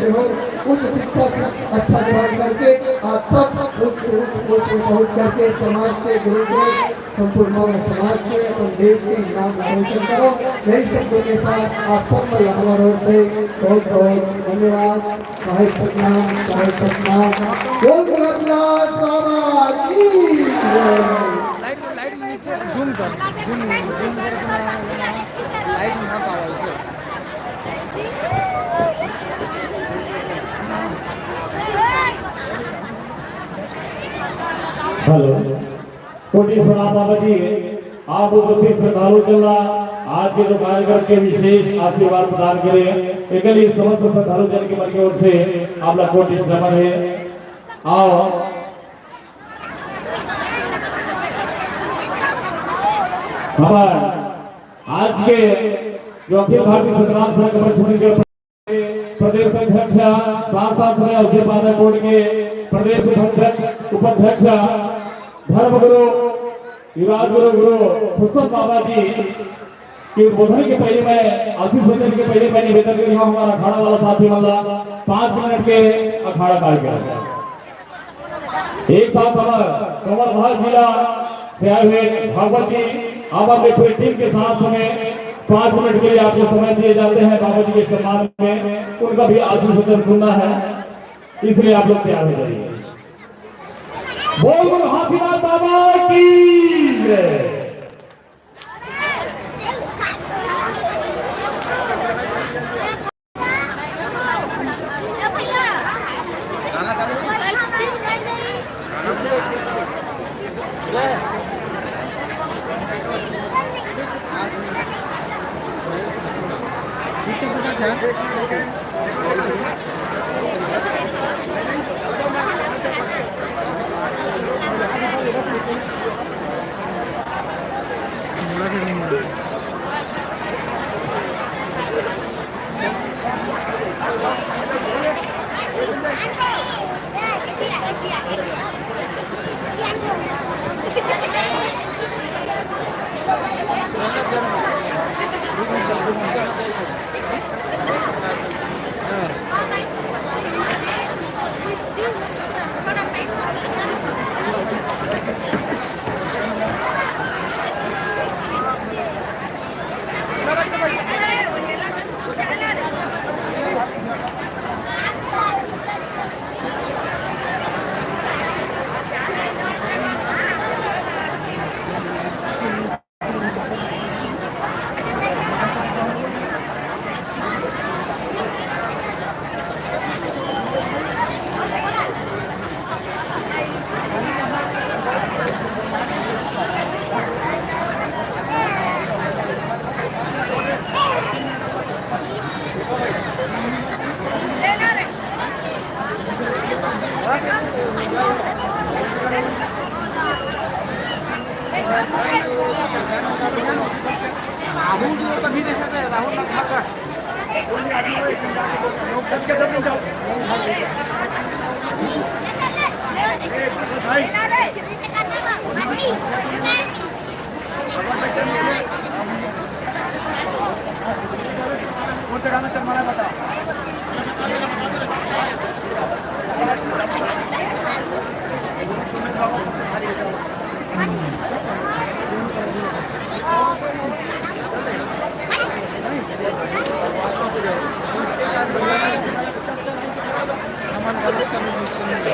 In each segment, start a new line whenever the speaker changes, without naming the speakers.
रहे हो, उच्च शिक्षा से अच्छा ग्रहण करके आप सब उच्च पोस्ट में पहुँच करके समाज के गुरु के संपूर्ण मानव समाज के और देश के नाम रोशन करो। यही शब्दों के साथ आप सब को हमारी ओर से बहुत बहुत धन्यवाद। भाई सतनाम, भाई सतनाम, बोल रघुनाथ बाबा की
लाइट नीचे झूम कर लाइट ना पावायचं।
हेलो कोटेश्वर बाबा जी, आप उपस्थित श्रद्धालु चलना आज के जो कार्यक्रम के विशेष आशीर्वाद प्रदान करें एक समस्त श्रद्धालु जन के मन की ओर से आप लोग कोटि नमन है। आओ हमारे आज के जो अखिल भारतीय संग्राम संघ छत्तीसगढ़ प्रदेश अध्यक्ष साथ में अवधि बोर्ड के प्रदेश उपाध्यक्ष धर्मगुरु युवराज गुरु खुशवंत बाबा जी के उद्बोधन के पहले मैं आशीष वचन के पहले मैं निवेदन कर रहा हूँ हमारा अखाड़ा वाला साथी वाला 5 मिनट के अखाड़ा कार्यक्रम एक साथ हमारे कमल जिला से आए हुए भागवत जी आप अपने पूरी टीम के साथ हमें 5 मिनट के लिए आपको समय दिए जाते हैं। बाबा जी के सम्मान में उनका भी आशीष वचन सुनना है, इसलिए आप लोग तैयार हो जाइए। बोल हाथीनाथ बाबा की जय।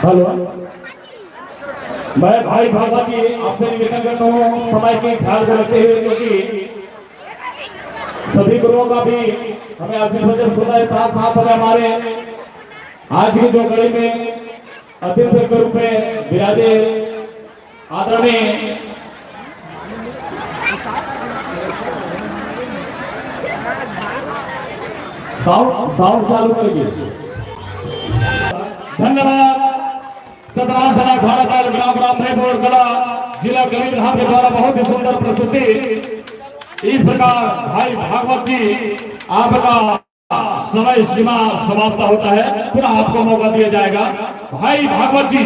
हेलो, मैं भाई भागवत जी आपसे निवेदन करता हूँ समय के ख्याल को रखते हुए, क्योंकि सभी गुरुओं का भी हमें आशीष वचन सुनना है। साथ साथ हमें हमारे आज की जो कड़ी में अतिथि के रूप में विराजे आदरणीय साउंड चालू करिए। धन्यवाद। सतराम सना भारत ग्राम रामपुर कला जिला कबीर धाम के द्वारा बहुत ही सुंदर प्रस्तुति। इस प्रकार भाई भागवत जी आपका समय सीमा समाप्त होता है, फिर आपको मौका दिया जाएगा। भाई भागवत जी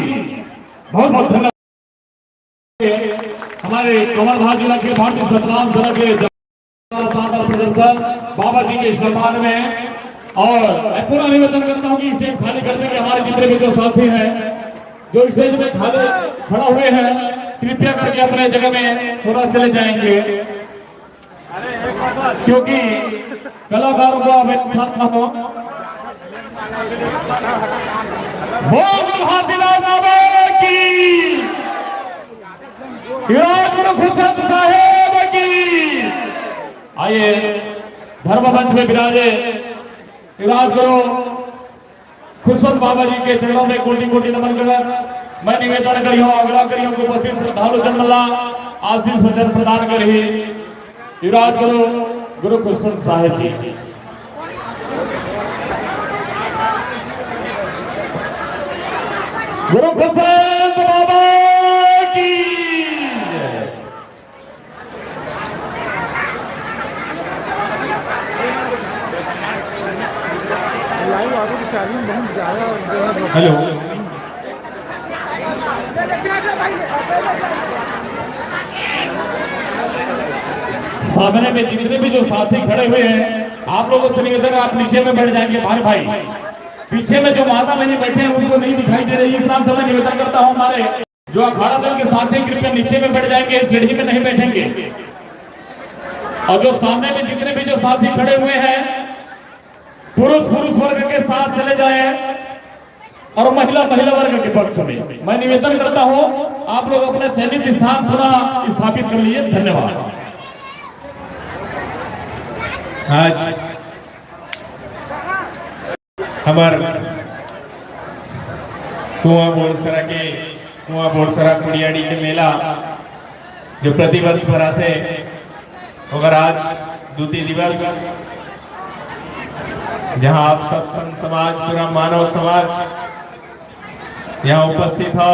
बहुत बहुत धन्यवाद। हमारे कमल जिला के भारतीय सतराम सना के प्रदर्शन बाबा जी के सम्मान में और मैं पूरा निवेदन करता हूँ कि स्टेज खाली कर देंगे। हमारे जितने भी जो साथी हैं जो स्टेज में खड़ा हुए हैं, कृपया करके अपने जगह में पूरा चले जाएंगे, क्योंकि कलाकारों को अब एक साथ न हो। बोल हाथीलाल बाबा की, गुरु खुशवंत साहेब की। आइए धर्म मंच में विराजे राजगुरु खुशवंत बाबा जी के चरणों में कोटि कोटि नमन कर मैं निवेदन करियो आग्रह करियो को पति श्रद्धालु जन्मला आशीष वचन प्रदान करी राजगुरु गुरु खुशवंत साहेब जी। गुरु खुशवंत बाबा की
लाइव आगे की शादी में बहुत ज़्यादा।
हेलो, सामने में जितने भी जो साथी खड़े हुए हैं, आप लोगों से निवेदन है आप नीचे में बैठ जाएंगे। भाई पीछे में जो माता बहनी बैठे हैं उनको नहीं दिखाई दे रही, इस नाम से मैं निवेदन करता हूं हमारे जो अखाड़ा दल के साथी कृपया नीचे में बैठ जाएंगे, सीढ़ी में नहीं बैठेंगे। और जो सामने में जितने भी जो साथी खड़े हुए हैं पुरुष वर्ग के साथ चले जाए और महिला वर्ग के पक्ष में मैं निवेदन करता हूं आप लोग अपना चयनित स्थान पुनः स्थापित कर लिए। धन्यवाद।
आज हमार कुआं बोरसरा कुड़ियाड़ी के मेला जो प्रतिवर्ष पर आते, अगर आज द्वितीय दिवस जहां आप सब संत समाज पूरा मानव समाज यहाँ उपस्थित हो,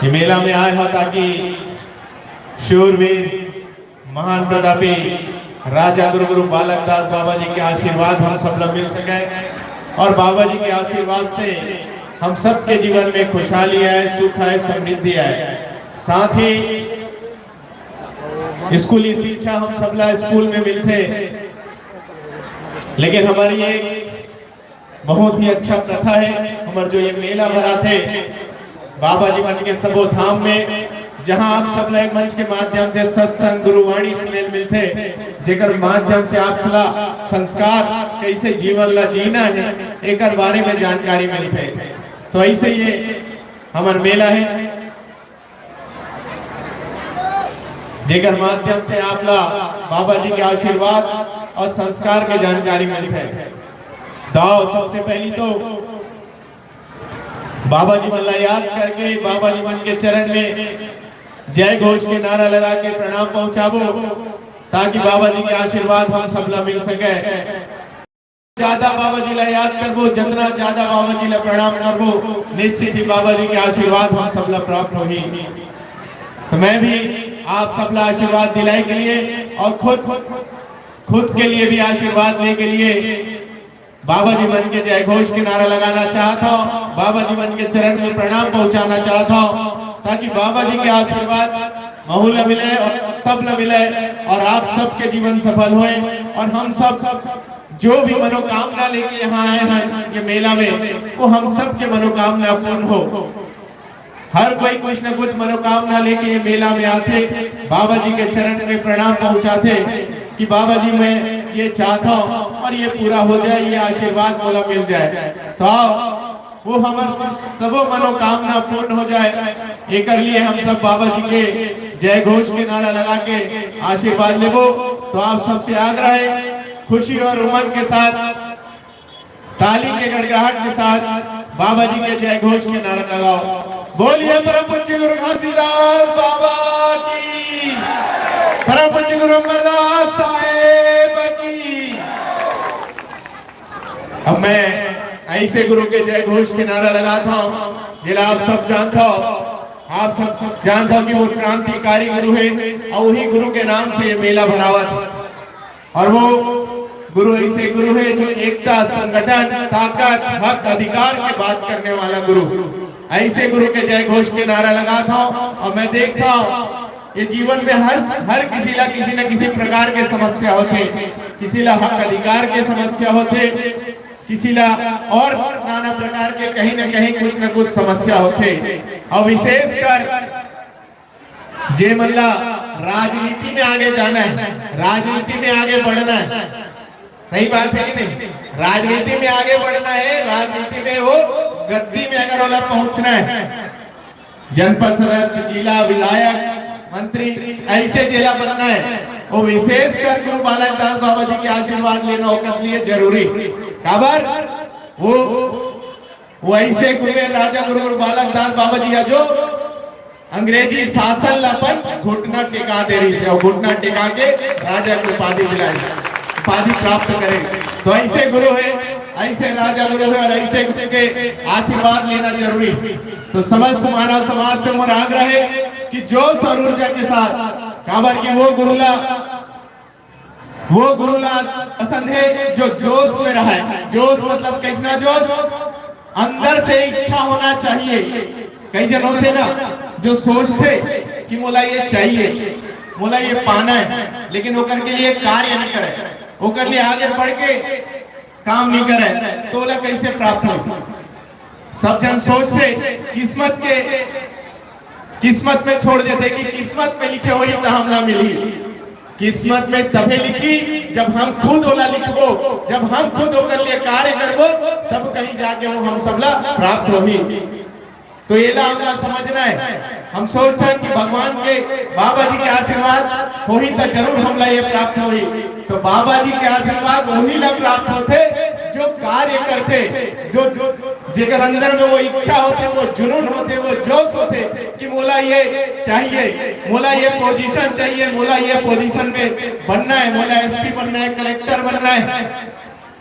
ये मेला में आए हो ताकि शूरवीर महान प्रतापी राजा गुरु बालक दास बाबा जी के आशीर्वाद हम सब लोग मिल सके और बाबा जी के आशीर्वाद से हम सब के जीवन में खुशहाली है, सुख है, समृद्धि है। साथ ही स्कूली शिक्षा हम सब लोग स्कूल में मिलते, लेकिन हमारी एक बहुत ही अच्छा प्रथा है, हमारे जो ये मेला भरा थे बाबा जी मन के सबो धाम में, जहां आप सब लोग मंच के माध्यम से सत्संग गुरुवाणी सुनेल मिलते, जेकर माध्यम से आप सला संस्कार कैसे जीवन ला जीना है एक बारे में जानकारी मिलते। तो ऐसे ये हमार मेला है जेकर माध्यम से आप ला बाबा जी के आशीर्वाद और संस्कार के जानकारी मिलते है। दाव सबसे पहली तो बाबा जी मन याद करके बाबा जी मन के चरण में जय घोष के नारा लगा के प्रणाम पहुंचाबो, ताकि बाबा जी के आशीर्वाद हम सब ला मिल सके। ज्यादा बाबा जी ला याद करबो, जितना ज्यादा बाबा जी ला प्रणाम करबो, निश्चित ही बाबा जी के आशीर्वाद हम सब ला प्राप्त होगी। तो मैं भी आप सब ला आशीर्वाद दिलाए के लिए और खुद के लिए भी आशीर्वाद ले के लिए बाबा जी मन के जय घोष के नारा लगाना चाहता हूँ, बाबा जी मन के चरण में प्रणाम पहुंचाना चाहता हूँ, ताकि बाबा जी के आशीर्वाद महूला मिले और तब न मिले और आप सबके जीवन सफल होए और हम सब जो भी मनोकामना लेके यहाँ आए हैं ये मेला में, वो हम सब के मनोकामना पूर्ण हो। हर कोई कुछ न कुछ मनोकामना लेके ये मेला में आते, बाबा जी के चरण में प्रणाम पहुंचाते कि बाबा जी मैं ये चाहता हूँ और ये पूरा हो जाए, ये आशीर्वाद मोला मिल जाए। तो वो हमारे सबो मनोकामना पूर्ण हो जाए, एक लिए हम सब बाबा जी के जय घोष के नारा लगा के आशीर्वाद लेबो। तो आप सबसे आग्रह है खुशी और उमंग के साथ ताली के गड़गड़ाहट के साथ बाबा जी के जय घोष के नारा लगाओ। बोलिए परम पूज्य गुरु घासीदास बाबा की, परम पूज्य गुरु अमरदास साहेब की। अब मैं ऐसे गुरु के जय घोष के नारा लगाता हूँ, जिला आप सब जानते हो, आप सब जानते हो कि वो क्रांतिकारी गुरु है और वही गुरु के नाम से ये मेला भरावत। और वो गुरु ऐसे गुरु है जो एकता, संगठन, ताकत, हक, अधिकार की बात करने वाला गुरु। ऐसे गुरु के जय घोष के नारा लगाता हूँ और मैं देखता हूँ ये जीवन में हर किसी न किसी प्रकार के समस्या होते, किसी ला हक अधिकार के समस्या होते, किसी ला और नाना प्रकार के कहीं न कहीं कुछ न कुछ समस्या होते। और विशेषकर जे मल्ला राजनीति में आगे जाना है, राजनीति में आगे बढ़ना है, सही बात है कि नहीं? राजनीति में आगे बढ़ना है, राजनीति में वो गद्दी में अगर वाला पहुंचना है, जनपद सदस्य, जिला विधायक, मंत्री, ऐसे जिला बनना है, वो विशेष कर गुरु बालक दास बाबा जी के आशीर्वाद लेना होगा लिए जरूरी खबर। वो ऐसे गुरु राजा गुरु बालक दास बाबा जी जो अंग्रेजी शासन लापन घुटना टिका दे रही से, और घुटना टिका के राजा को उपाधि दिलाई, उपाधि प्राप्त करे। तो ऐसे गुरु है, ऐसे राजा गुरु है, और ऐसे के आशीर्वाद लेना जरूरी। तो समस्त मानव समाज से मोर आग्रह है कि जोश और ऊर्जा के साथ काबर की वो गुरुला पसंद है जो जोश में रहा है। जोश मतलब कैसा जोश? अंदर से इच्छा होना चाहिए। कई जन होते ना जो सोचते कि मोला ये चाहिए, मोला ये पाना है, लेकिन ओकर के लिए कार्य नहीं करे, ओकर लिए आगे बढ़ के काम नहीं करे, तो ओला कैसे प्राप्त हो? सब जन सोचते किस्मत में छोड़ देते कि किस्मत में लिखे हुई तो हम ना मिली। किस्मत में तभी लिखी जब हम खुद ओला लिखबो, जब हम खुद ओकर लिए कार्य करबो, तब कहीं जाके वो हम सबला प्राप्त होगी। तो ये हमला समझना है। हम सोचते हैं कि भगवान के बाबा जी के आशीर्वाद हो ही तो जरूर हमला ये प्राप्त हो। तो बाबा जी के आशीर्वाद वही लोग प्राप्त होते जो कार्य करते, जो जेकर अंदर में वो इच्छा होते, वो जुनून होते, वो जोश होते कि मोला ये चाहिए, मोला ये पोजीशन चाहिए, मोला ये पोजीशन में बनना है, मोला एसपी बनना है, कलेक्टर बनना है,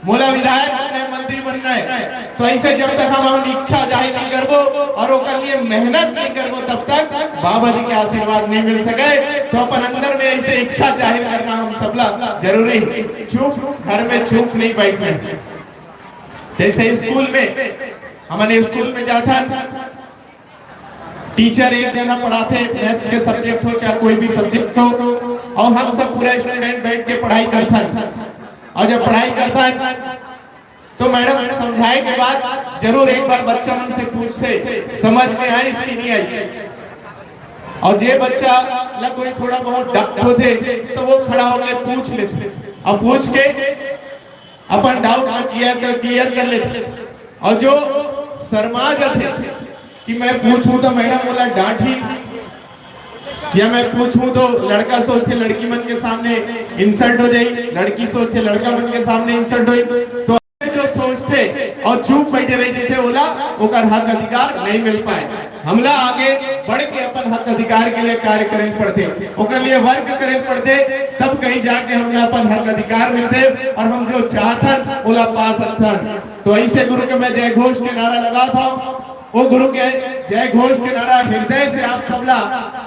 मोला विधायक बनना है, मंत्री बनना है। तो ऐसे जब तक हम अपनी इच्छा जाहिर नहीं करबो और ओकर लिए मेहनत नहीं करबो, तब तक बाबा जी के आशीर्वाद नहीं मिल सके। तो अपन अंदर में ऐसे इच्छा जाहिर करना हम सबला जरूरी। चुप घर में चुप नहीं बैठना। जैसे स्कूल में हमने स्कूल में जाता, टीचर एक जना पढ़ाते, मैथ्स के सब्जेक्ट हो चाहे कोई भी सब्जेक्ट हो, और हम सब पूरा स्टूडेंट बैठ के पढ़ाई करता। और जब पढ़ाई करता है तो मैडम समझाए के बाद जरूर एक बार बच्चा मन से पूछते समझ में आई इसकी नहीं आई। और जे बच्चा ला कोई थोड़ा बहुत डाउट होते तो वो खड़ा होकर पूछ लेते, और पूछ के अपन डाउट क्लियर कर लेते। और जो शर्मा जाते कि मैं पूछूं तो मैडम बोला डांटी, या मैं पूछूं तो लड़का सोचते लड़की मन के सामने इंसल्ट हो जाए, लड़की सोचते लड़का मन के सामने इंसल्ट हो। तो जो सोचते और चुप बैठे रहते थे, ओला ओकर हक अधिकार नहीं मिल पाए। हमला आगे बढ़ के अपन हक अधिकार के लिए कार्य करे पड़ते, ओकर लिए वर्क करे पड़ते, तब कहीं जाके हमला अपन हक अधिकार मिलते और हम जो चाहतन ओला पा सकते। तो ऐसे गुरु के मैं जय घोष के नारा लगा था, वो गुरु के जय घोष के नारा हृदय से आप सबला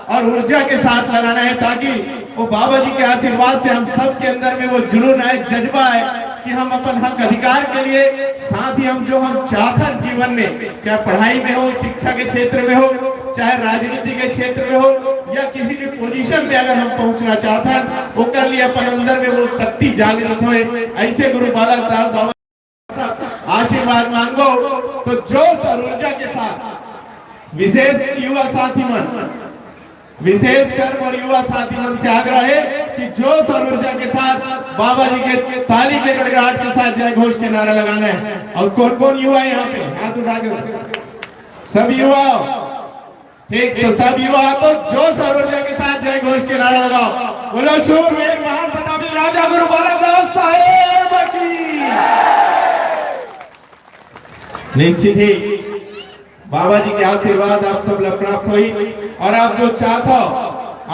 और ऊर्जा के साथ लगाना है, ताकि वो बाबा जी के आशीर्वाद से हम सब के अंदर में वो जुनून आए, जज्बा है कि हम अपन हक अधिकार के लिए, साथ ही हम जो हम चाहते जीवन में, चाहे पढ़ाई में हो, शिक्षा के क्षेत्र में हो, चाहे राजनीति के क्षेत्र में हो, या किसी भी पोजीशन पे अगर हम पहुंचना चाहते हैं, वो कर लिए अपन अंदर में वो शक्ति जागृत हो। ऐसे गुरु बालक दास बाबा आशीर्वाद मांगो तो जोश और ऊर्जा के साथ, विशेष युवा साथी मन, विशेष कर्म और युवा साथी मन से आग्रह है कि जोश और ऊर्जा के साथ बाबा जी के ताली के गड़गड़ाहट के साथ जय घोष के नारा लगाना है। और कौन कौन युवा है यहाँ पे? हाथ उठा के सब युवा, ठीक? तो सब युवा तो जोश और ऊर्जा के साथ जय घोष के नारा लगाओ। बोलो शूर मेरे महान प्रतापी राजा गुरु बालक दास साहेब की। निश्चित ही बाबा जी के आशीर्वाद आप सब प्राप्त हुई, और आप जो चाहते हो,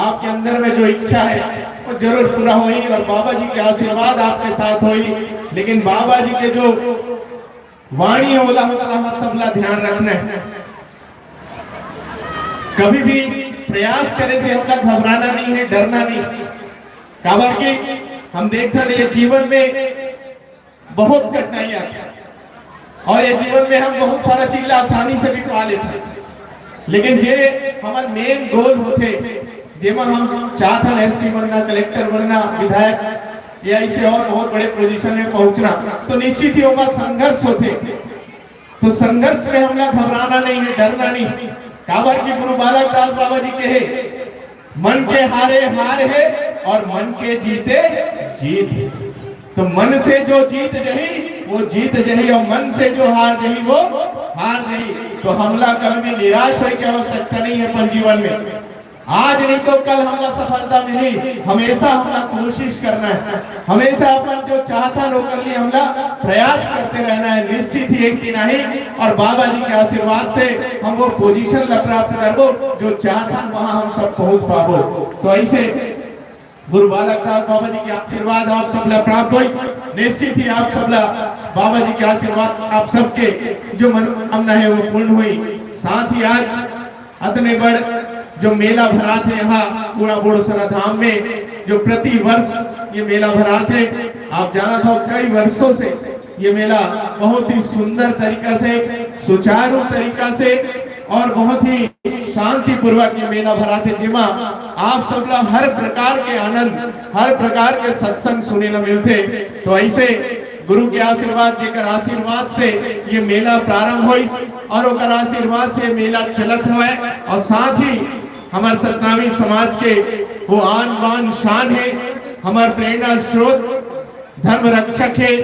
आपके अंदर में जो इच्छा है वो जरूर पूरा हुई, और बाबा जी के आशीर्वाद आपके साथ हुई। लेकिन बाबा जी के जो वाणी होला हम सबला ध्यान रखना है। कभी भी प्रयास करे से हमका घबराना नहीं है, डरना नहीं। काबर की हम देखते हैं जीवन में बहुत कठिनाइयां आती है, और ये जीवन में हम बहुत सारा चीज आसानी से भी पा लेते हैं, लेकिन जे हमारे मेन गोल होते, जेमा हम चाहत एसपी बनना, कलेक्टर बनना, विधायक या ऐसे और बहुत बड़े पोजीशन में पहुंचना, तो निश्चित ही होगा संघर्ष होते। तो संघर्ष में हमला घबराना नहीं है, डरना नहीं। काबर की गुरु बालक दास बाबा जी के है, मन के हारे हार है और मन के जीते जीत है। तो मन से जो जीत जही वो जीत जही, और मन से जो हार जही वो हार जही। तो हमला कल में निराश होने की आवश्यकता नहीं है। अपन जीवन में आज नहीं तो कल हमला सफलता मिली। हमेशा हमला कोशिश करना है, हमेशा अपन जो चाहता लो कर लिए हमला प्रयास करते रहना है। निश्चित ही एक दिन आई और बाबा जी के आशीर्वाद से हम वो पोजीशन ला प्राप्त करबो जो चाहता वहां हम सब पहुंच पाबो। तो ऐसे गुरु बालक दास बाबा जी के आशीर्वाद आप सब ला प्राप्त हुई। निश्चित ही आप सब ला बाबा जी के आशीर्वाद आप सबके जो मनोकामना है वो पूर्ण हुई। साथ ही आज अतने बड़ जो मेला भरा थे यहाँ पूरा बोड़सरा धाम में, जो प्रति वर्ष ये मेला भरा थे, आप जाना था कई वर्षों से ये मेला बहुत ही सुंदर तरीका से, सुचारू तरीका से और बहुत ही शांति पूर्वक ये मेला भरा थे, जिमा आप सब हर प्रकार के आनंद, हर प्रकार के सत्संग सुने ला मिलते। तो ऐसे गुरु के आशीर्वाद जेकर आशीर्वाद से ये मेला प्रारंभ हुई और ओकर आशीर्वाद से मेला चलत हुआ, और साथ ही हमारे सतनामी समाज के वो आन बान शान है, हमारे प्रेरणा स्रोत, धर्म रक्षक है।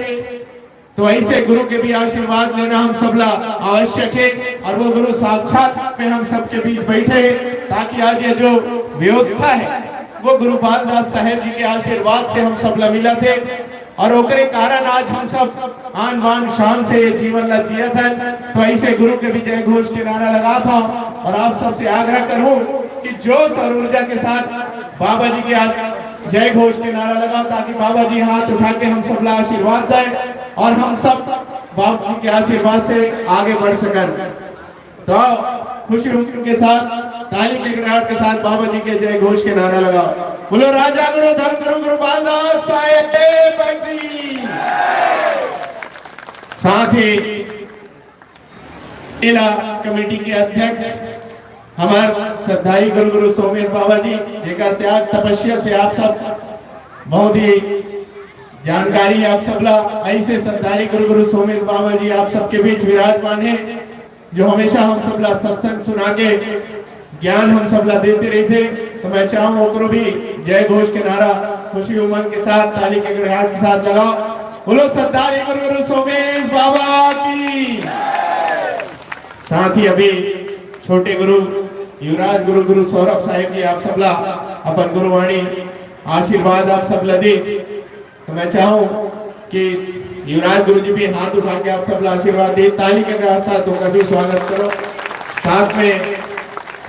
तो ऐसे गुरु के भी आशीर्वाद लेना हम सबला आवश्यक है, और वो गुरु साक्षात में हम सबके बीच बैठे ताकि आज ये जो व्यवस्था है वो गुरु बालदास साहेब जी के आशीर्वाद से हम सबला मिला थे, और ओकरे कारण आज हम सब आन बान शान से ये जीवन ला जिया था। तो ऐसे गुरु के भी जय घोष के नारा लगा था, और आप सबसे आग्रह करूं कि जोश और ऊर्जा के साथ बाबा जी के जय घोष के नारा लगाओ, ताकि बाबा जी हाथ उठा के हम सब ला आशीर्वाद दें और हम सब बाबा जी के आशीर्वाद से आगे बढ़ सकें। तो खुशी के साथ ताली के गिरावट के साथ बाबा जी के जय घोष के नारा लगाओ। बोलो राजा गुरु धर्म गुरु गुरु बालदास साहेब जी। साथ ही जिला कमेटी के अध्यक्ष हमारे श्रद्धाई गुरु गुरु सोमेश बाबा जी, जेकर त्याग तपस्या से आप सब बहुत ही जानकारी आप सबला, ऐसे श्रद्धाई गुरु गुरु सोमेश बाबा जी आप सबके बीच विराजमान है, जो हमेशा हम सबला सत्संग सुना के ज्ञान हम सबला देते रहते। तो मैं चाहूँ ओकरो भी जय घोष के नारा खुशी उमंग के साथ ताली के गड़गड़ाहट के साथ लगाओ। बोलो श्रद्धाई गुरु गुरु सोमेश बाबा की। साथ ही अभी छोटे गुरु युवराज गुरु गुरु सौरभ साहेब जी आप सबला अपन गुरुवाणी आशीर्वाद आप सबला दे। तो मैं चाहूँ कि युवराज गुरु जी भी हाथ उठा के आप सबला आशीर्वाद दे, ताली के साथ उनका भी स्वागत करो। साथ में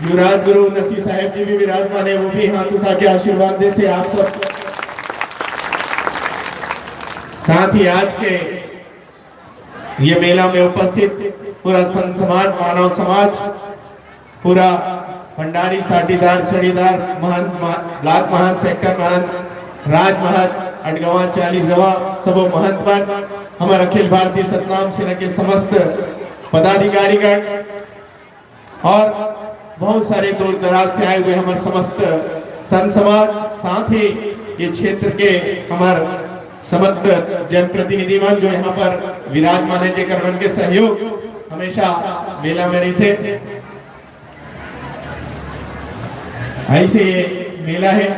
युवराज गुरु नसी साहेब जी भी विराजमान है, वो भी हाथ उठा के आशीर्वाद देते आप सब। साथ ही आज के ये मेला में उपस्थित पूरा संत समाज, मानव समाज, पूरा भंडारी, साटीदार, छड़ीदार, महंत, ब्लॉक महंत, सेक्टर महंत, राज महंत, अटगवा, 40 गवा, सब महंत पर हमारे अखिल भारतीय सतनाम सेना के समस्त पदाधिकारीगण और बहुत सारे दूर दराज से आए हुए हमारे समस्त संत समाज, साथ ही ये क्षेत्र के हमारे समस्त जनप्रतिनिधिगण जो यहाँ पर विराजमान है, जेकर मन के सहयोग हमेशा मेला में रहते। ऐसे ये मेला है,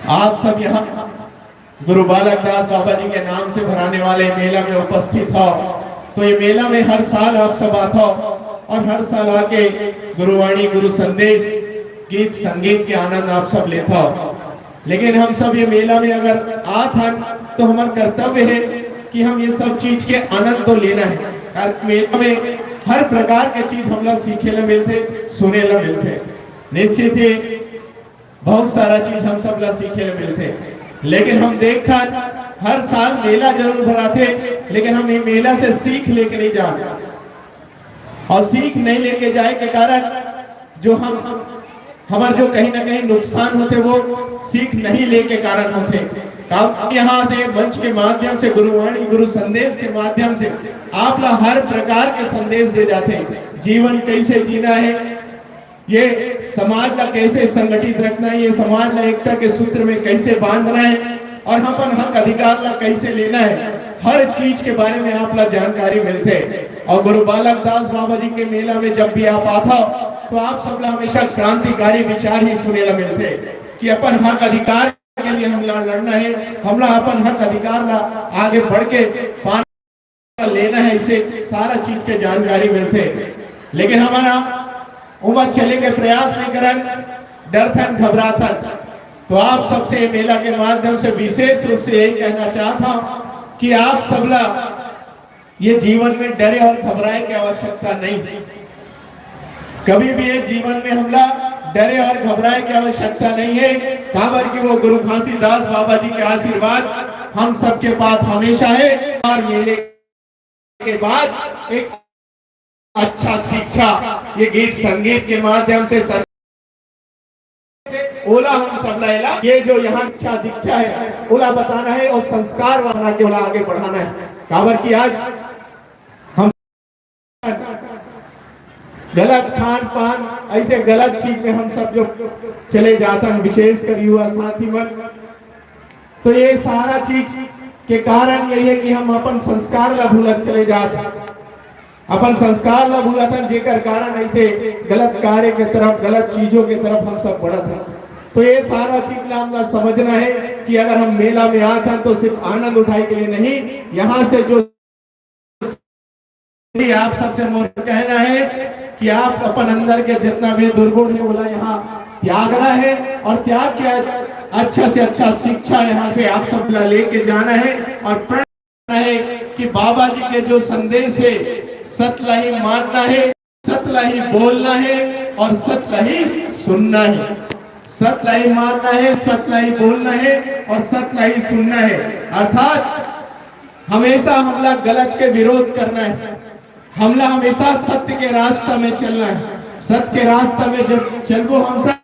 आप सब यहाँ गुरु बालक दास बाबा जी के नाम से भराने वाले मेला में उपस्थित हो। तो ये मेला में हर साल आप सब आते हो और हर साल आके गुरुवाणी, गुरु संदेश, गीत संगीत के आनंद आप सब लेते हो। लेकिन हम सब ये मेला में अगर आत हैं तो हमारा कर्तव्य है कि हम ये सब चीज के आनंद तो लेना है। कारण मेला में हर प्रकार के चीज हम लोग सीखे ला मिलते, सुने ला मिलते। निश्चित ही बहुत सारा चीज हम सब ला सीखे ला मिलते, लेकिन हम देखता हर साल मेला जरूर भराते, लेकिन हम ये मेला से सीख लेके नहीं जाते, और सीख नहीं लेके जाए के कारण जो हमारे जो कहीं ना कहीं नुकसान होते वो सीख नहीं लेके कारण होते। यहाँ से मंच के माध्यम से, गुरुवाणी, गुरु संदेश के माध्यम से आप लोग हर प्रकार के संदेश दे जाते हैं। जीवन कैसे जीना है ये समाज का कैसे संगठित रखना है, ये समाज ला एकता के सूत्र में कैसे बांधना है और हम अपन हक अधिकार ला कैसे लेना है, हर चीज के बारे में आप ला जानकारी मिलते। और गुरु बालक दास बाबा जी के मेला में जब भी आप आता तो आप सब ला हमेशा क्रांतिकारी विचार ही सुने ला मिलते कि अपन हक अधिकार के लिए हमला लड़ना है, हमला अपन हक अधिकार ला आगे बढ़ के पाना लेना है, इसे सारा चीज के जानकारी मिलते। लेकिन हमारा उम्र चले के प्रयास नहीं करन, डरथन घबराथन। तो आप सबसे मेला के माध्यम से विशेष रूप से यही कहना चाहता हूं कि आप सबला ये जीवन में डरे और घबराए की आवश्यकता नहीं। कभी भी ये जीवन में हमला डरे और घबराए की आवश्यकता नहीं है। काबर की वो गुरु घासीदास बाबा जी के आशीर्वाद हम सबके पास हमेशा है। और मेले के बाद एक अच्छा शिक्षा ये गीत संगीत के माध्यम से ओला हम सब लाएला, ये जो यहाँ इच्छा दीक्षा है ओला बताना है और संस्कार बना के ओला आगे बढ़ाना है। काबर की आज हम गलत खान पान ऐसे गलत चीज में हम सब जो चले जाता है, विशेषकर युवा साथी मन, तो ये सारा चीज के कारण यही है कि हम अपन संस्कार ला भूलत चले जाते, अपन संस्कार ला भूलत हैं, जेकर कारण ऐसे गलत कार्य के तरफ गलत चीजों के तरफ हम सब बढ़त हैं। तो ये सारा चीज ला हमला समझना है कि अगर हम मेला में आते हैं तो सिर्फ आनंद उठाए के लिए नहीं, यहाँ से जो आप सबसे मोर कहना है कि आप अपन अंदर के जितना भी दुर्गुण है बोला यहाँ त्यागना है और त्याग के अच्छा से अच्छा शिक्षा यहाँ से आप सब लेके जाना है और प्रण है कि बाबा जी के जो संदेश है सत्य ही मानना है, सत्य ही बोलना है और सत्य ही सुनना है। सत्य ही मानना है, सत्य ही बोलना है और सत्य ही सुनना है। अर्थात हमेशा हमला गलत के विरोध करना है, हमला हमेशा सत्य के रास्ता में चलना है। सत्य के रास्ता में जब चलबो हम सब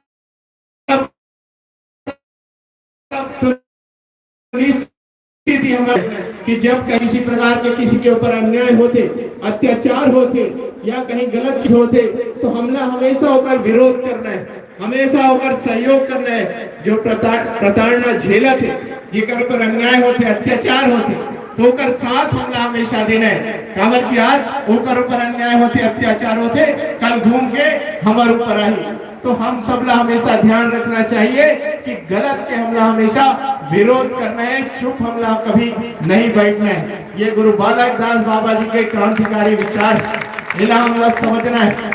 कि जब किसी प्रकार के किसी के ऊपर अन्याय होते, अत्याचार होते या कहीं गलत चीज होते तो हमने हमेशा होकर विरोध करना है, हमेशा होकर सहयोग करना है। जो प्रताड़ना झेला थे, जेकर पर अन्याय होते, अत्याचार होते तो ओकर साथ हमला हमेशा देना है। काबर की आज ओकर ऊपर अन्याय होते, अत्याचार होते, कल घूम के हमारे ऊपर आई। तो हम सब ला हमेशा ध्यान रखना चाहिए कि गलत के हमला हमेशा विरोध करना है, चुप हमला कभी नहीं बैठना है। ये गुरु बालक दास बाबा जी के क्रांतिकारी विचार इला हमला समझना है।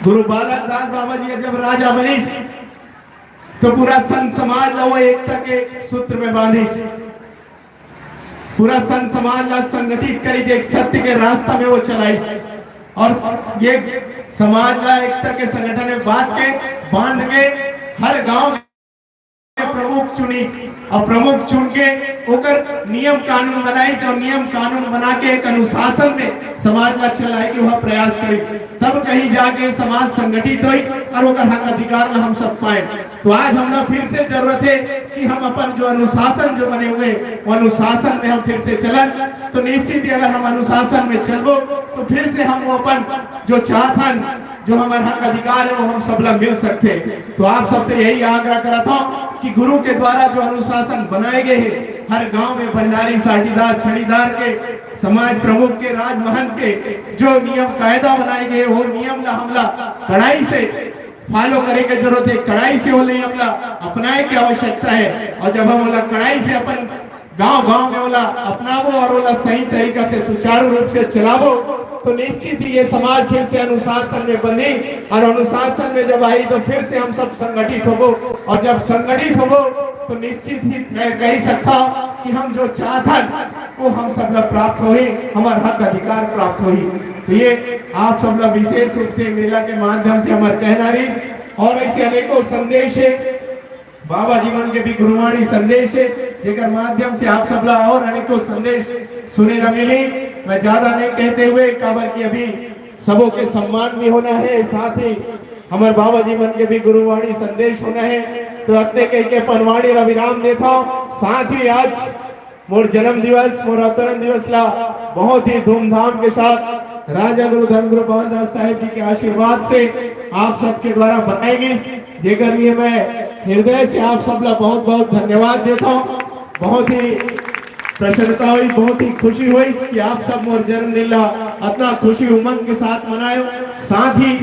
गुरु बालक दास बाबा जी जब राजा बनी तो पूरा संत समाज ला वो एकता के सूत्र में बांधी, पूरा संत समाज ला संगठित करी, एक सत्य के रास्ता में वो चलाई और ये समाज ला एकता के संगठन में बांध के हर गांव में प्रमुख चुनी और प्रमुख चुन के ओकर नियम कानून बनाई, जो नियम कानून बना के एक अनुशासन में समाज ला चलाए के वह प्रयास करी, तब कहीं जाके समाज संगठित हुई और ओकर हक अधिकार ला हम सब पाए। तो आज हमला फिर से जरूरत है कि हम अपन जो अनुशासन जो बने हुए वो अनुशासन में हम फिर से चलन। तो निश्चित ही अगर हम अनुशासन में चलबो तो फिर से हम अपन जो चाहतन जो हमारा हक अधिकार है वो हम सब लोग मिल सकते हैं। तो आप सबसे यही आग्रह करता हूँ कि गुरु के द्वारा जो अनुशासन बनाए गए हैं, हर गांव में भंडारी साझीदार छड़ीदार के समाज प्रमुख के राजमहल के जो नियम कायदा बनाए गए वो नियम ला हमला कड़ाई से फॉलो करे की जरूरत है, कड़ाई से वो नियम ला अपनाए की आवश्यकता है। और जब हम बोला कड़ाई से अपन गांव में बोला अपनावो और बोला सही तरीका से सुचारू रूप से चलावो तो निश्चित ही ये समाज फिर से अनुशासन में बने और अनुशासन में जब आई तो फिर से हम सब संगठित होगो और जब संगठित होगो तो निश्चित ही मैं कह सकता हूँ कि हम जो चाहता वो हम सब लोग प्राप्त हो ही, हमारा हक अधिकार प्राप्त हो ही। तो ये आप सब लोग विशेष रूप से मेला के माध्यम से हमारे कहना रही और ऐसे अनेकों संदेश है, बाबा जीवन के भी गुरुवाणी संदेश है जेकर माध्यम से आप सब लोग और अनेकों संदेश सुने न मिली। मैं ज्यादा नहीं कहते हुए काबर की अभी सबों के सम्मान भी होना है, साथ ही हमारे बाबा जीवन के भी गुरुवाणी संदेश होना है। तो अपने कह के पनवाणी रविराम देता। साथ ही आज मोर जन्म दिवस मोर अवतरण दिवस ला बहुत ही धूमधाम के साथ राजा गुरु धर्म गुरु पवन दास साहिब जी के आशीर्वाद से आप सबके द्वारा बनाई गई जेकर लिए मैं हृदय से आप सब ला बहुत बहुत धन्यवाद देता हूँ। बहुत ही प्रसन्नता हुई, बहुत ही खुशी हुई कि आप सब मोर जन्मदिन ला इतना खुशी उमंग के साथ मनायो। साथ ही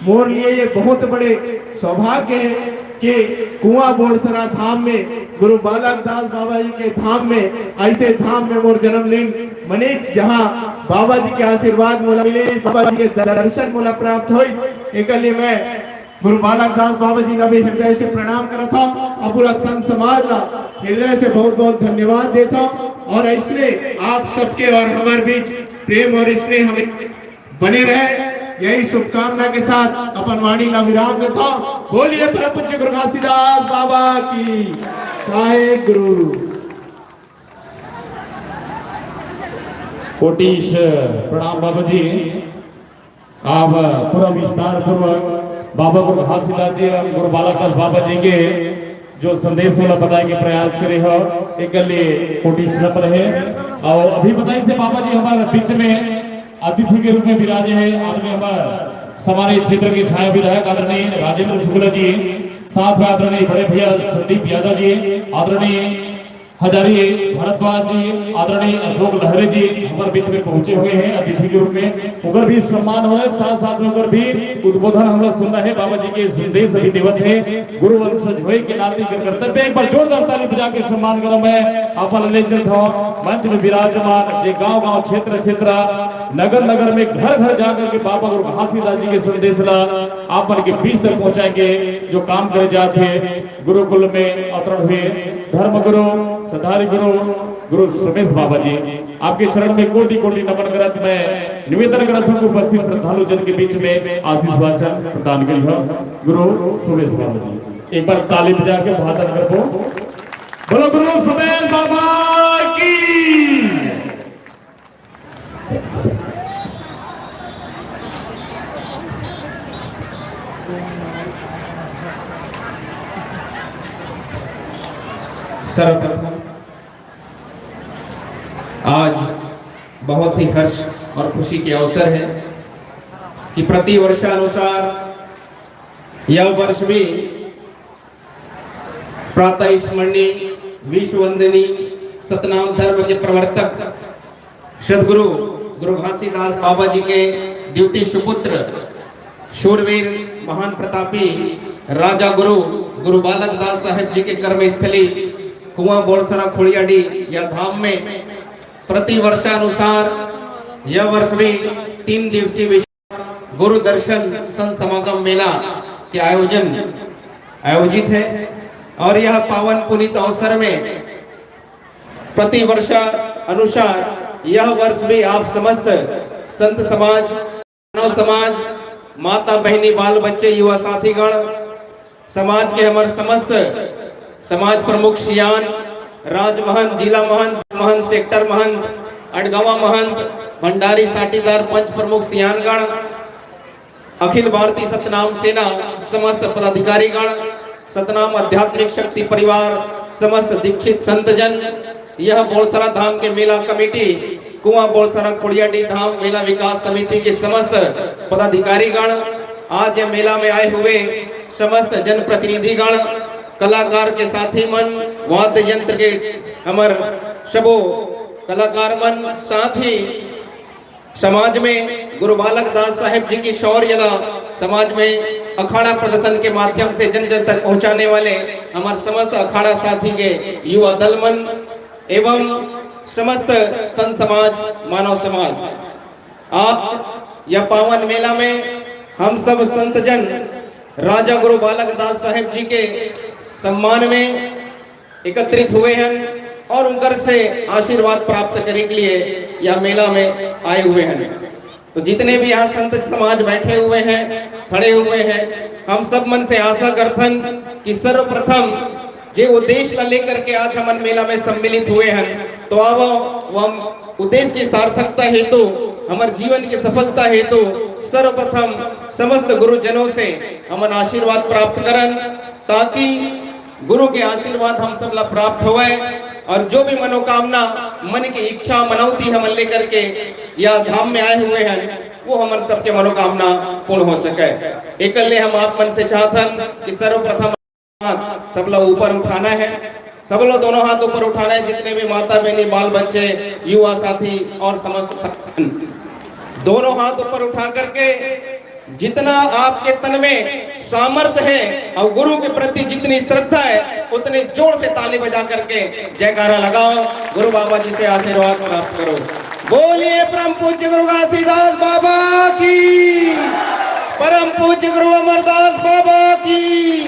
मोर लिए ये बहुत बड़े सौभाग्य है कि कुआं बोरसरा धाम में गुरु बालक दास बाबा जी के धाम में ऐसे धाम में मोर जन्मदिन मने जहां बाबा जी के आशीर्वाद मोला मिले, बाबा जी के दर्शन मोला प्राप्त हुई। एक लिए मैं गुरु बालक दास बाबा जी का भी हृदय से प्रणाम करता हूँ और पूरा संत समाज का हृदय से बहुत बहुत धन्यवाद देता हूँ। और ऐसे आप सबके और हमारे बीच प्रेम और स्नेह हमें बने रहे, यही शुभकामना के साथ अपन वाणी का विराम देता हूँ। बोलिए परम पूज्य गुरु घासीदास बाबा की जय गुरु।
कोटिश प्रणाम बाबा जी। आप पूरा विस्तार पूर्वक बाबा गुरु घासीदास जी और गुरु बालकदास बाबा जी के जो संदेश वाला बताए के प्रयास करे हो एक लिए कोटिश नमन है। और अभी बताइए से बाबा जी हमारे बीच में अतिथि के रूप में विराजे हैं आदरणीय हमारे समाने क्षेत्र के छाया विधायक आदरणीय राजेंद्र शुक्ला जी, साथ में आदरणीय बड़े भैया संदीप यादव जी, आदरणीय हजारी भारद्वाज जी, आदरणीय अशोक लहरे जी हमारे बीच में पहुंचे हुए हैं अतिथि के रूप में। उनका भी सम्मान हो रहा है, साथ साथ में उनका भी उद्बोधन हम लोग सुनना है। बाबा जी के संदेश अभी देवत है गुरु वंशज होए के नाते कर्तव्य। एक बार जोरदार ताली बजा के सम्मान करो। मैं अपन ले चलता हूँ मंच में विराजमान जे गांव गांव क्षेत्र क्षेत्र नगर नगर में घर घर जाकर के बाबा गुरु घासीदास जी के संदेश ला आपन के बीच तक पहुंचाएंगे जो काम करे जाते गुरुकुल में अवतरण हुए धर्म गुरु सदारी गुरु गुरु सुमेश बाबा जी आपके चरण में कोटि कोटि नमन करत मैं निवेदन करत हूं उपस्थित श्रद्धालु जन के बीच में आशीष वाचन प्रदान करी हो गुरु सुमेश बाबा जी। एक बार ताली बजा के भाषण करबो। बोलो गुरु सुमेश बाबा की।
सर्वप्रथम आज बहुत ही हर्ष और खुशी के अवसर है कि प्रति वर्षानुसार यह वर्ष भी प्रातः स्मरणीय विश्व वंदनीय सतनाम धर्म के प्रवर्तक सदगुरु गुरु घासीदास बाबा जी के द्वितीय सुपुत्र शूरवीर महान प्रतापी राजा गुरु गुरु बालक दास साहेब जी के कर्म स्थली कुआं बोरसरा खोड़ियाडी या धाम में प्रति वर्षानुसार यह वर्ष भी 3 दिवसीय गुरु दर्शन संत समागम मेला के आयोजित है। और यह पावन पुनीत अवसर में प्रति वर्ष अनुसार यह वर्ष भी आप समस्त संत समाज मानव समाज माता बहनी बाल बच्चे युवा साथीगण समाज के हमारे समस्त समाज प्रमुख सियान राजमहंत जिला महंत सेक्टर महंत अडगावा महंत भंडारी साटीदार पंच प्रमुख सियानगण अखिल भारतीय सतनाम सेना समस्त पदाधिकारीगण सतनाम आध्यात्मिक शक्ति परिवार समस्त दीक्षित संतजन यह बोरसरा धाम के मेला कमेटी कुआं बोरसरा खोड़ियाडी धाम मेला विकास समिति के समस्त पदाधिकारीगण आज यह मेला में आए हुए समस्त जनप्रतिनिधिगण कलाकार के साथी मन वाद्य यंत्र के अमर सबो कलाकार मन साथ ही समाज में गुरु बालक दास साहेब जी की शौर्य समाज में अखाड़ा प्रदर्शन के माध्यम से जन जन तक पहुंचाने वाले हमारे समस्त अखाड़ा साथी के युवा दल मन एवं समस्त संत समाज मानव समाज आप यह पावन मेला में हम सब संत जन राजा गुरु बालक दास साहेब जी के सम्मान में एकत्रित हुए हैं और उनकर से आशीर्वाद प्राप्त करने के लिए यह मेला में आए हुए हैं। तो जितने भी यहाँ संत समाज बैठे हुए हैं खड़े हुए हैं हम सब मन से आशा करथन कि सर्वप्रथम जे उद्देश्य लेकर के आज हम मेला में सम्मिलित हुए हैं तो अब हम उद्देश्य की सार्थकता हेतु हमारे जीवन की सफलता हेतु सर्वप्रथम समस्त गुरुजनों से हम आशीर्वाद प्राप्त करन ताकि गुरु के आशीर्वाद हम सब ला प्राप्त हुए और जो भी मनोकामना मन की इच्छा मनौती हम लेकर के यह धाम में आए हुए हैं
वो हमन सबके मनोकामना पूर्ण हो सके। एकल्ले हम आप मन से चाहतन कि सर्वप्रथम सब लोग ऊपर उठाना है, सब लोग दोनों हाथ ऊपर उठाना है, जितने भी माता बहनी बाल बच्चे युवा साथी और समस्त दोनों हाथ ऊपर उठा करके जितना आपके तन में सामर्थ्य है और गुरु के प्रति जितनी श्रद्धा है उतने जोर से ताली बजा करके जयकारा लगाओ, गुरु बाबा जी से आशीर्वाद प्राप्त करो। बोलिए परम पूज्य गुरु घासीदास बाबा की, परम पूज्य गुरु अमरदास बाबा की,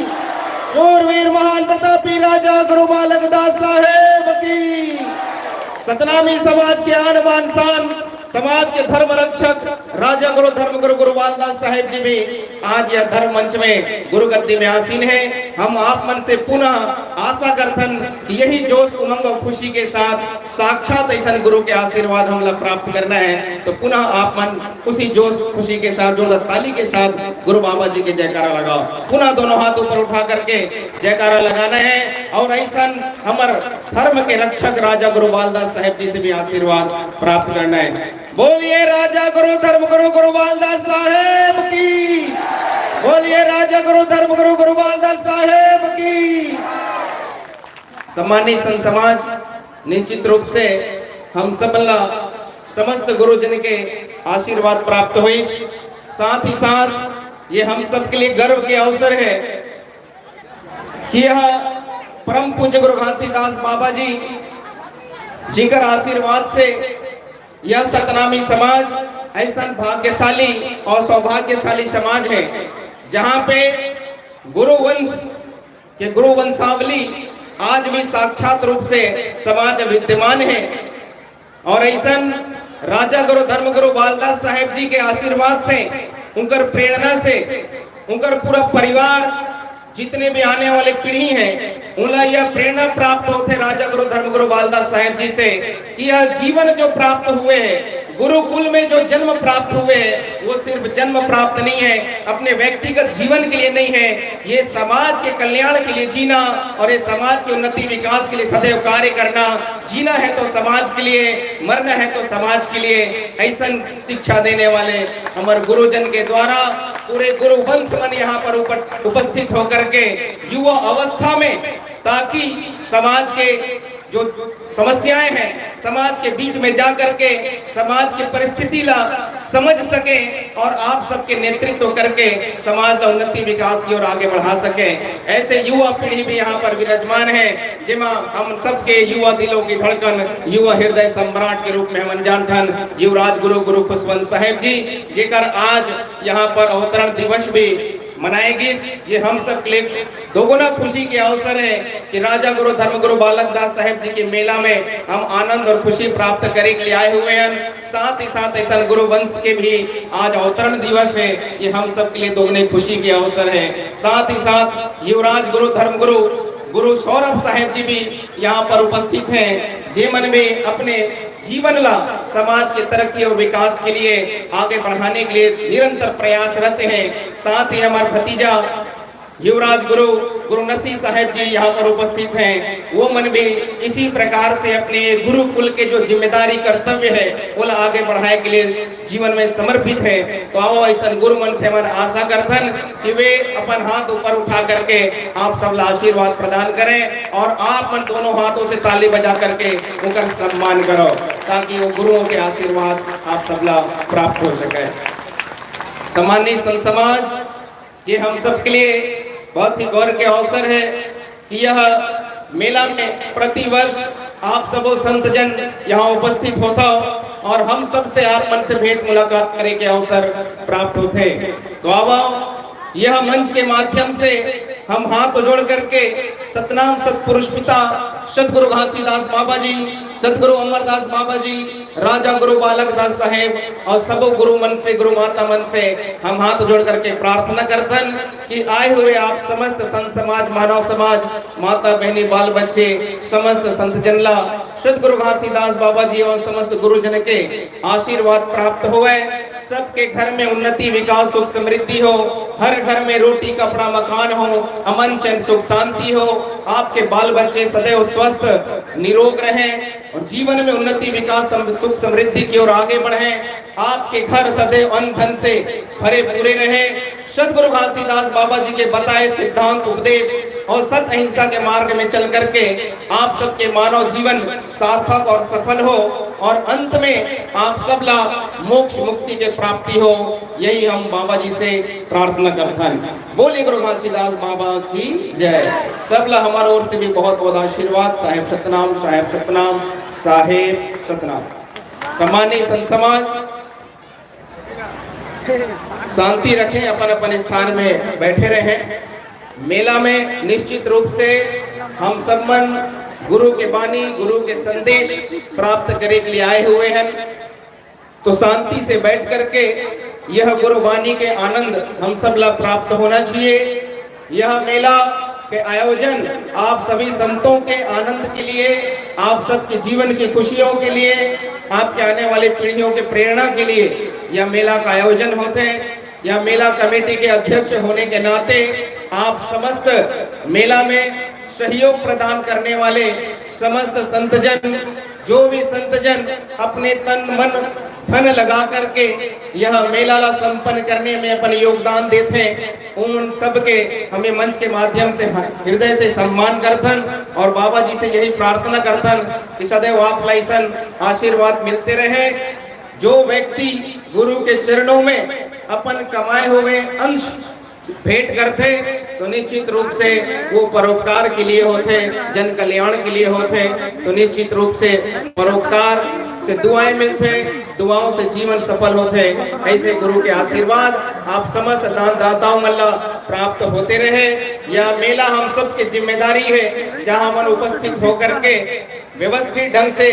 शूरवीर महान प्रतापी राजा गुरु बालक दास साहेब की, सतनामी समाज के आन बान शान, समाज के धर्म रक्षक राजा गुरु धर्म गुरु गुरु बालदास साहेब जी भी आज यह धर्म मंच में गुरु गद्दी में आसीन है। हम आप मन से पुनः आशा करथन कि यही जोश उमंग और खुशी के साथ साक्षात ऐसा गुरु के आशीर्वाद हम लोग प्राप्त करना है, तो पुनः आप मन उसी जोश खुशी के साथ जोरदार ताली के साथ गुरु बाबा जी के जयकारा लगाओ। पुनः दोनों हाथ ऊपर उठा करके जयकारा लगाना है और ऐसा हमार धर्म के रक्षक राजा गुरु बालदास साहेब जी से भी आशीर्वाद प्राप्त करना है। बोलिए राजा गुरु धर्म गुरु गुरु बालदास साहेब की, बोलिए राजा गुरु धर्म गुरु गुरु बालदास साहेब की। सम्मानित संत समाज, निश्चित रूप से हम सबला समस्त गुरुजन के आशीर्वाद प्राप्त हुई, साथ ही साथ ये हम सब के लिए गर्व के अवसर है कि यह परम पूज्य गुरु घासीदास बाबा जी जिनकर आशीर्वाद से यह सतनामी समाज ऐसा भाग्यशाली और सौभाग्यशाली समाज है जहां पे गुरुवंश के गुरु वंशावली आज भी साक्षात रूप से समाज विद्यमान है। और ऐसा राजा गुरु धर्म गुरु बालदास साहेब जी के आशीर्वाद से, उनकर प्रेरणा से, उनकर पूरा परिवार जितने भी आने वाले पीढ़ी हैं उन्हें यह प्रेरणा प्राप्त होते राजा गुरु धर्म गुरु बालदास साहेब जी से कि यह जीवन जो प्राप्त हुए है, गुरुकुल में जो जन्म प्राप्त हुए है, वो सिर्फ जन्म प्राप्त नहीं है, अपने व्यक्तिगत जीवन के लिए नहीं है, ये समाज के कल्याण के लिए जीना और ये समाज के उन्नति विकास के लिए सदैव कार्य करना। जीना है तो समाज के लिए, मरना है तो समाज के लिए, ऐसा शिक्षा देने वाले हमारे गुरुजन के द्वारा पूरे गुरु वंश मन यहाँ पर उपस्थित होकर के युवा अवस्था में, ताकि समाज के जो समस्याएं हैं समाज के बीच में जाकर के समाज की परिस्थिति ला समझ सके और आप सबके नेतृत्व करके समाज का उन्नति विकास की ओर आगे बढ़ा सके। ऐसे युवा पीढ़ी भी यहाँ पर विराजमान है जिमा हम सबके युवा दिलों की धड़कन, युवा हृदय सम्राट के रूप में हम जानथन युवराज गुरु गुरु खुशवंत साहेब जी, जेकर आज यहाँ पर अवतरण दिवस भी मनाएगी। ये हम सब के लिए दोगुना खुशी के अवसर है कि राजा गुरु धर्म गुरु बालक दास साहेब जी के मेला में हम आनंद और खुशी प्राप्त करने के लिए आए हुए हैं। साथ ही साथ ऐसा गुरु वंश के भी आज अवतरण दिवस है, ये हम सब के लिए दोगुनी खुशी के अवसर है। साथ ही साथ युवराज गुरु धर्म गुरु गुरु सौरभ साहेब जी भी यहाँ पर उपस्थित हैं, जे मन में अपने जीवन ला समाज के तरक्की और विकास के लिए आगे बढ़ाने के लिए निरंतर प्रयासरत हैं। साथ ही हमारे भतीजा युवराज गुरु गुरु नसी साहेब जी यहाँ पर उपस्थित हैं, वो मन भी इसी प्रकार से अपने गुरुकुल के जो जिम्मेदारी कर्तव्य है वो आगे बढ़ाने के लिए जीवन में समर्पित है। तो आओ ऐसा गुरु मन से मन आशा करथन कि वे अपन हाथ ऊपर उठा करके आप सब आशीर्वाद प्रदान करें और आप मन दोनों हाथों से ताली बजा करके उनका सम्मान करो, ताकि वो गुरुओं के आशीर्वाद आप सबला प्राप्त हो सके। सम्मानित संत समाज, ये हम सब के लिए बहुत ही गौरव के अवसर है कि यह मेला में प्रतिवर्ष आप सब संत जन यहाँ उपस्थित होता और हम सब से आप मन से भेंट मुलाकात करने के अवसर प्राप्त होते। तो अब यह मंच के माध्यम से हम हाथ जोड़ करके सतनाम सतपुरुष पिता सतगुरु घासीदास बाबा जी, सतगुरु अमरदास बाबा जी, राजा गुरु बालक दास साहेब और सब गुरु मन से, गुरु माता मन से हम हाथ जोड़ करके प्रार्थना करतन कि आए हुए आप समस्त संत समाज, मानव समाज, माता बहनी, बाल बच्चे, समस्त संत जनला सतगुरु घासीदास बाबा जी और समस्त गुरुजन के आशीर्वाद प्राप्त हुए। सबके घर में उन्नति विकास सुख समृद्धि हो, हर घर में रोटी कपड़ा मकान हो, अमन चैन सुख शांति हो, आपके बाल बच्चे सदैव स्वस्थ निरोग रहें और जीवन में उन्नति विकास सुख समृद्धि की ओर आगे बढ़ें। आपके घर सदैव अन्न धन से भरे पूरे रहे। सदगुरु घासीदास बाबा जी के बताए सिद्धांत उपदेश और सत्य अहिंसा के मार्ग में चल करके आप सबके मानव जीवन सार्थक और सफल हो और अंत में आप सबला मोक्ष मुक्ति के प्राप्ति हो, यही हम बाबा जी से प्रार्थना करते हैं। बोले गुरु घासीदास बाबा की जय। सबला हमारे ओर से भी बहुत बहुत आशीर्वाद। साहेब सतनाम, साहेब सतनाम, साहेब सतनाम। सम्मानित संत समाज शांति रखें, अपन अपन स्थान में बैठे रहें। मेला में निश्चित रूप से हम सब मन गुरु के वाणी, गुरु के संदेश प्राप्त करने के लिए आए हुए हैं, तो शांति से बैठ करके यह गुरु वाणी के आनंद हम सब ला प्राप्त होना चाहिए। यह मेला के आयोजन आप सभी संतों के आनंद के लिए, आप सबके जीवन की खुशियों के लिए, आपके आने वाले पीढ़ियों के प्रेरणा के लिए यह मेला का आयोजन होते हैं। यह मेला कमेटी के अध्यक्ष होने के नाते आप समस्त मेला में सहयोग प्रदान करने वाले समस्त संतजन, जो भी संतजन अपने तन मन धन लगा करके यह मेला ला संपन्न करने में अपन योगदान देते हैं, उन सब के हमें मंच के माध्यम से हृदय से सम्मान करथन और बाबा जी से यही प्रार्थना करथन कि सदैव आप लाइसन आशीर्वाद मिलते रहे। जो व्यक्ति गुरु के चरणों में अपन कमाए हुए अंश भेंट करते तो निश्चित रूप से वो परोपकार के लिए होते, जन कल्याण के लिए होते, तो निश्चित रूप से परोपकार से दुआएं मिलते, दुआओं से जीवन सफल होते। ऐसे गुरु के आशीर्वाद आप समस्त दान दाताओं मल्ला प्राप्त होते रहे। यह मेला हम सब की जिम्मेदारी है, जहां मन उपस्थित होकर के व्यवस्थित ढंग से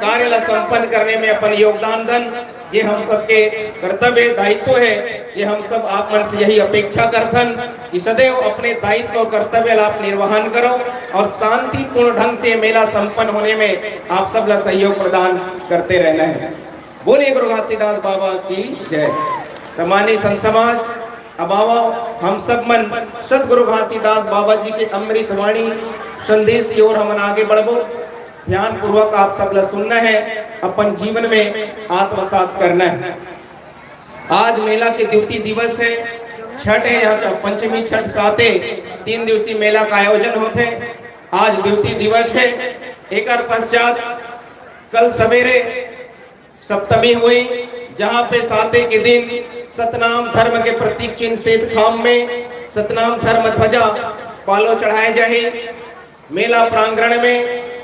कार्य ला संपन्न करने में अपन योगदान दन, ये हम सबके कर्तव्य दायित्व है। ये हम सब आप मन से यही अपेक्षा करथन कि सदैव अपने दायित्व और कर्तव्य ला आप निर्वहन करो और शांतिपूर्ण ढंग से मेला संपन्न होने में आप सब ला सहयोग प्रदान करते रहना है। बोलिए गुरु घासीदास बाबा की जय। सम्मानित संत समाज, अब आओ हम सब मन सदगुरु घासीदास बाबा जी के अमृत वाणी संदेश की ओर हम आगे बढ़ो। ध्यान पूर्वक आप सब ला सुनना है, अपन जीवन में आत्मसात करना है। आज मेला के द्वितीय दिवस है, छठ है, यहाँ पंचमी छठ साथे 3 दिवसीय मेला का आयोजन होते। आज द्वितीय दिवस है। एक पश्चात कल सवेरे सप्तमी हुई, जहाँ पे साथे के दिन सतनाम धर्म के प्रतीक चिन्ह सेत खाम में सतनाम धर्म ध्वजा पालो चढ़ाए जाए मेला प्रांगण में।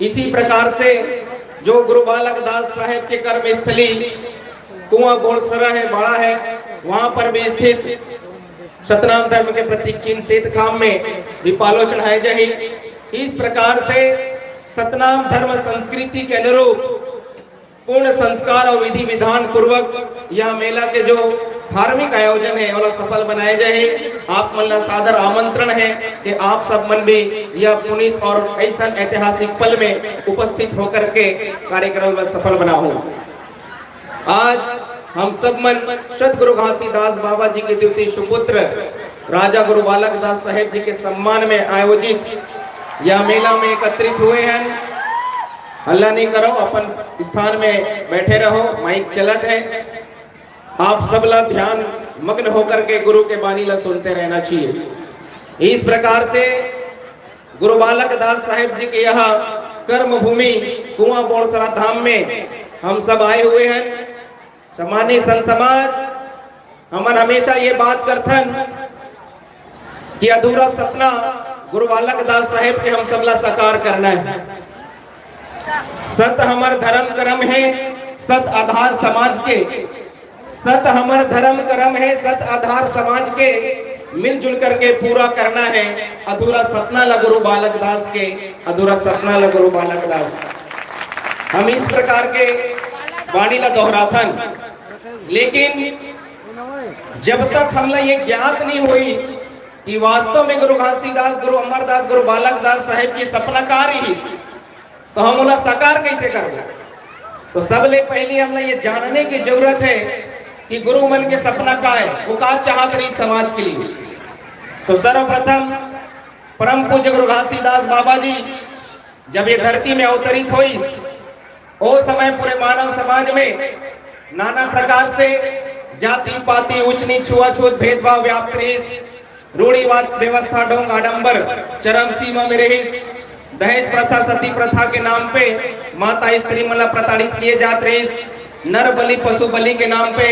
इसी प्रकार से जो गुरु बालक दास साहेब के कर्म स्थली कुआं गोलसरा है, बड़ा है, वहां पर भी स्थित सतनाम धर्म के प्रतीक चिन्ह सेत खाम में भी पालो चढ़ाए जाए। इस प्रकार से सतनाम धर्म संस्कृति के अनुरूप पूर्ण संस्कार और विधि विधान पूर्वक यह मेला के जो धार्मिक आयोजन है वह सफल बनाए जाए। आप मन ला सादर आमंत्रण है कि आप सब मन भी यह पुनीत और ऐसा ऐतिहासिक पल में उपस्थित होकर के कार्यक्रम में सफल बनाओ। आज हम सब मन सदगुरु घासीदास बाबा जी के द्वितीय सुपुत्र राजा गुरु बालक दास साहेब जी के सम्मान में आयोजित यह मेला में एकत्रित हुए हैं। हल्ला नहीं करो, अपन स्थान में बैठे रहो, माइक चलत है। आप सब ला ध्यान मग्न होकर के गुरु के बानी ला सुनते रहना चाहिए। इस प्रकार से गुरु बालक दास साहेब जी के यहाँ कर्म भूमि कुआं बोड़सरा धाम में हम सब आए हुए हैं। सम्मानित संत समाज, हमन हमेशा ये बात करथन कि अधूरा सपना गुरु बालक दास साहेब के हम सब ला साकार करना है। सत हमार धर्म कर्म है, सत आधार समाज के, सत हमार धर्म कर्म है, सत आधार समाज के मिलजुल करके पूरा करना है। अधूरा सपना ला गुरु बालक दास के, अधूरा सपना ला गुरु बालक दास। हम इस प्रकार के वाणी ला दोहराथन, लेकिन जब तक हमला ये ज्ञात नहीं हुई कि वास्तव में गुरु घासीदास, गुरु अमरदास, गुरु बालक दास साहेब की सपना कार ही, तो हम उला साकार कैसे करेंगे? तो सबले पहले हमला ये जानने की जरूरत है कि गुरु मन के सपना का है, वो का चाहत रही समाज के लिए। तो सर्वप्रथम परम पूज्य गुरु घासीदास बाबा जी जब ये धरती में अवतरित हुई, वो समय पूरे मानव समाज में नाना प्रकार से जाति पाति उच्च नीच छुआछूत भेदभाव व्याप्त रहीस, रूढ़िवाद व्यवस्था ढोंग आडंबर चरम सीमा में रहीस, दहेज प्रथा सती प्रथा के नाम पे माता स्त्री मतलब प्रताड़ित किए जात रहीस, नर बलि पशु बलि के नाम पे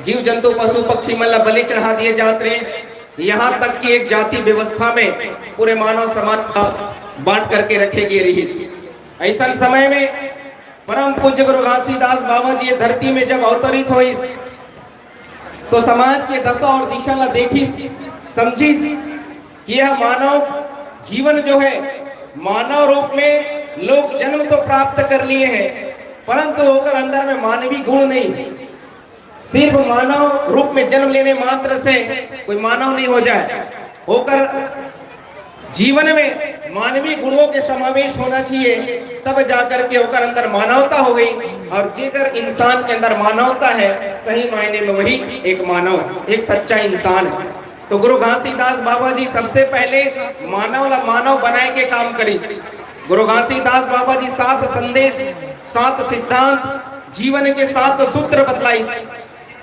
जीव जंतु पशु पक्षी मतलब बलि चढ़ा दिए जात रहीस। यहाँ तक कि एक जाति व्यवस्था में पूरे मानव समाज का बांट करके रखे गए रहीस। ऐसा समय में परम पूज्य गुरु घासीदास बाबा जी ये धरती में जब अवतरित हुईस तो समाज के दशा और दिशा ला देखिस, समझिस कि यह मानव जीवन जो है मानव रूप में लोग जन्म तो प्राप्त कर लिए हैं परंतु होकर अंदर में मानवीय गुण नहीं। सिर्फ मानव रूप में जन्म लेने मात्र से कोई मानव नहीं हो जाए, होकर जीवन में मानवीय गुणों के समावेश होना चाहिए, तब जाकर के होकर अंदर मानवता हो गई। और जेकर इंसान के अंदर मानवता है सही मायने में वही एक मानव, एक सच्चा इंसान है। तो गुरु घासीदास बाबा जी सबसे पहले मानव बनाए के काम करी। गुरु घासीदास बाबा जी 7 संदेश 7 सिद्धांत जीवन के 7 सूत्र बतलाई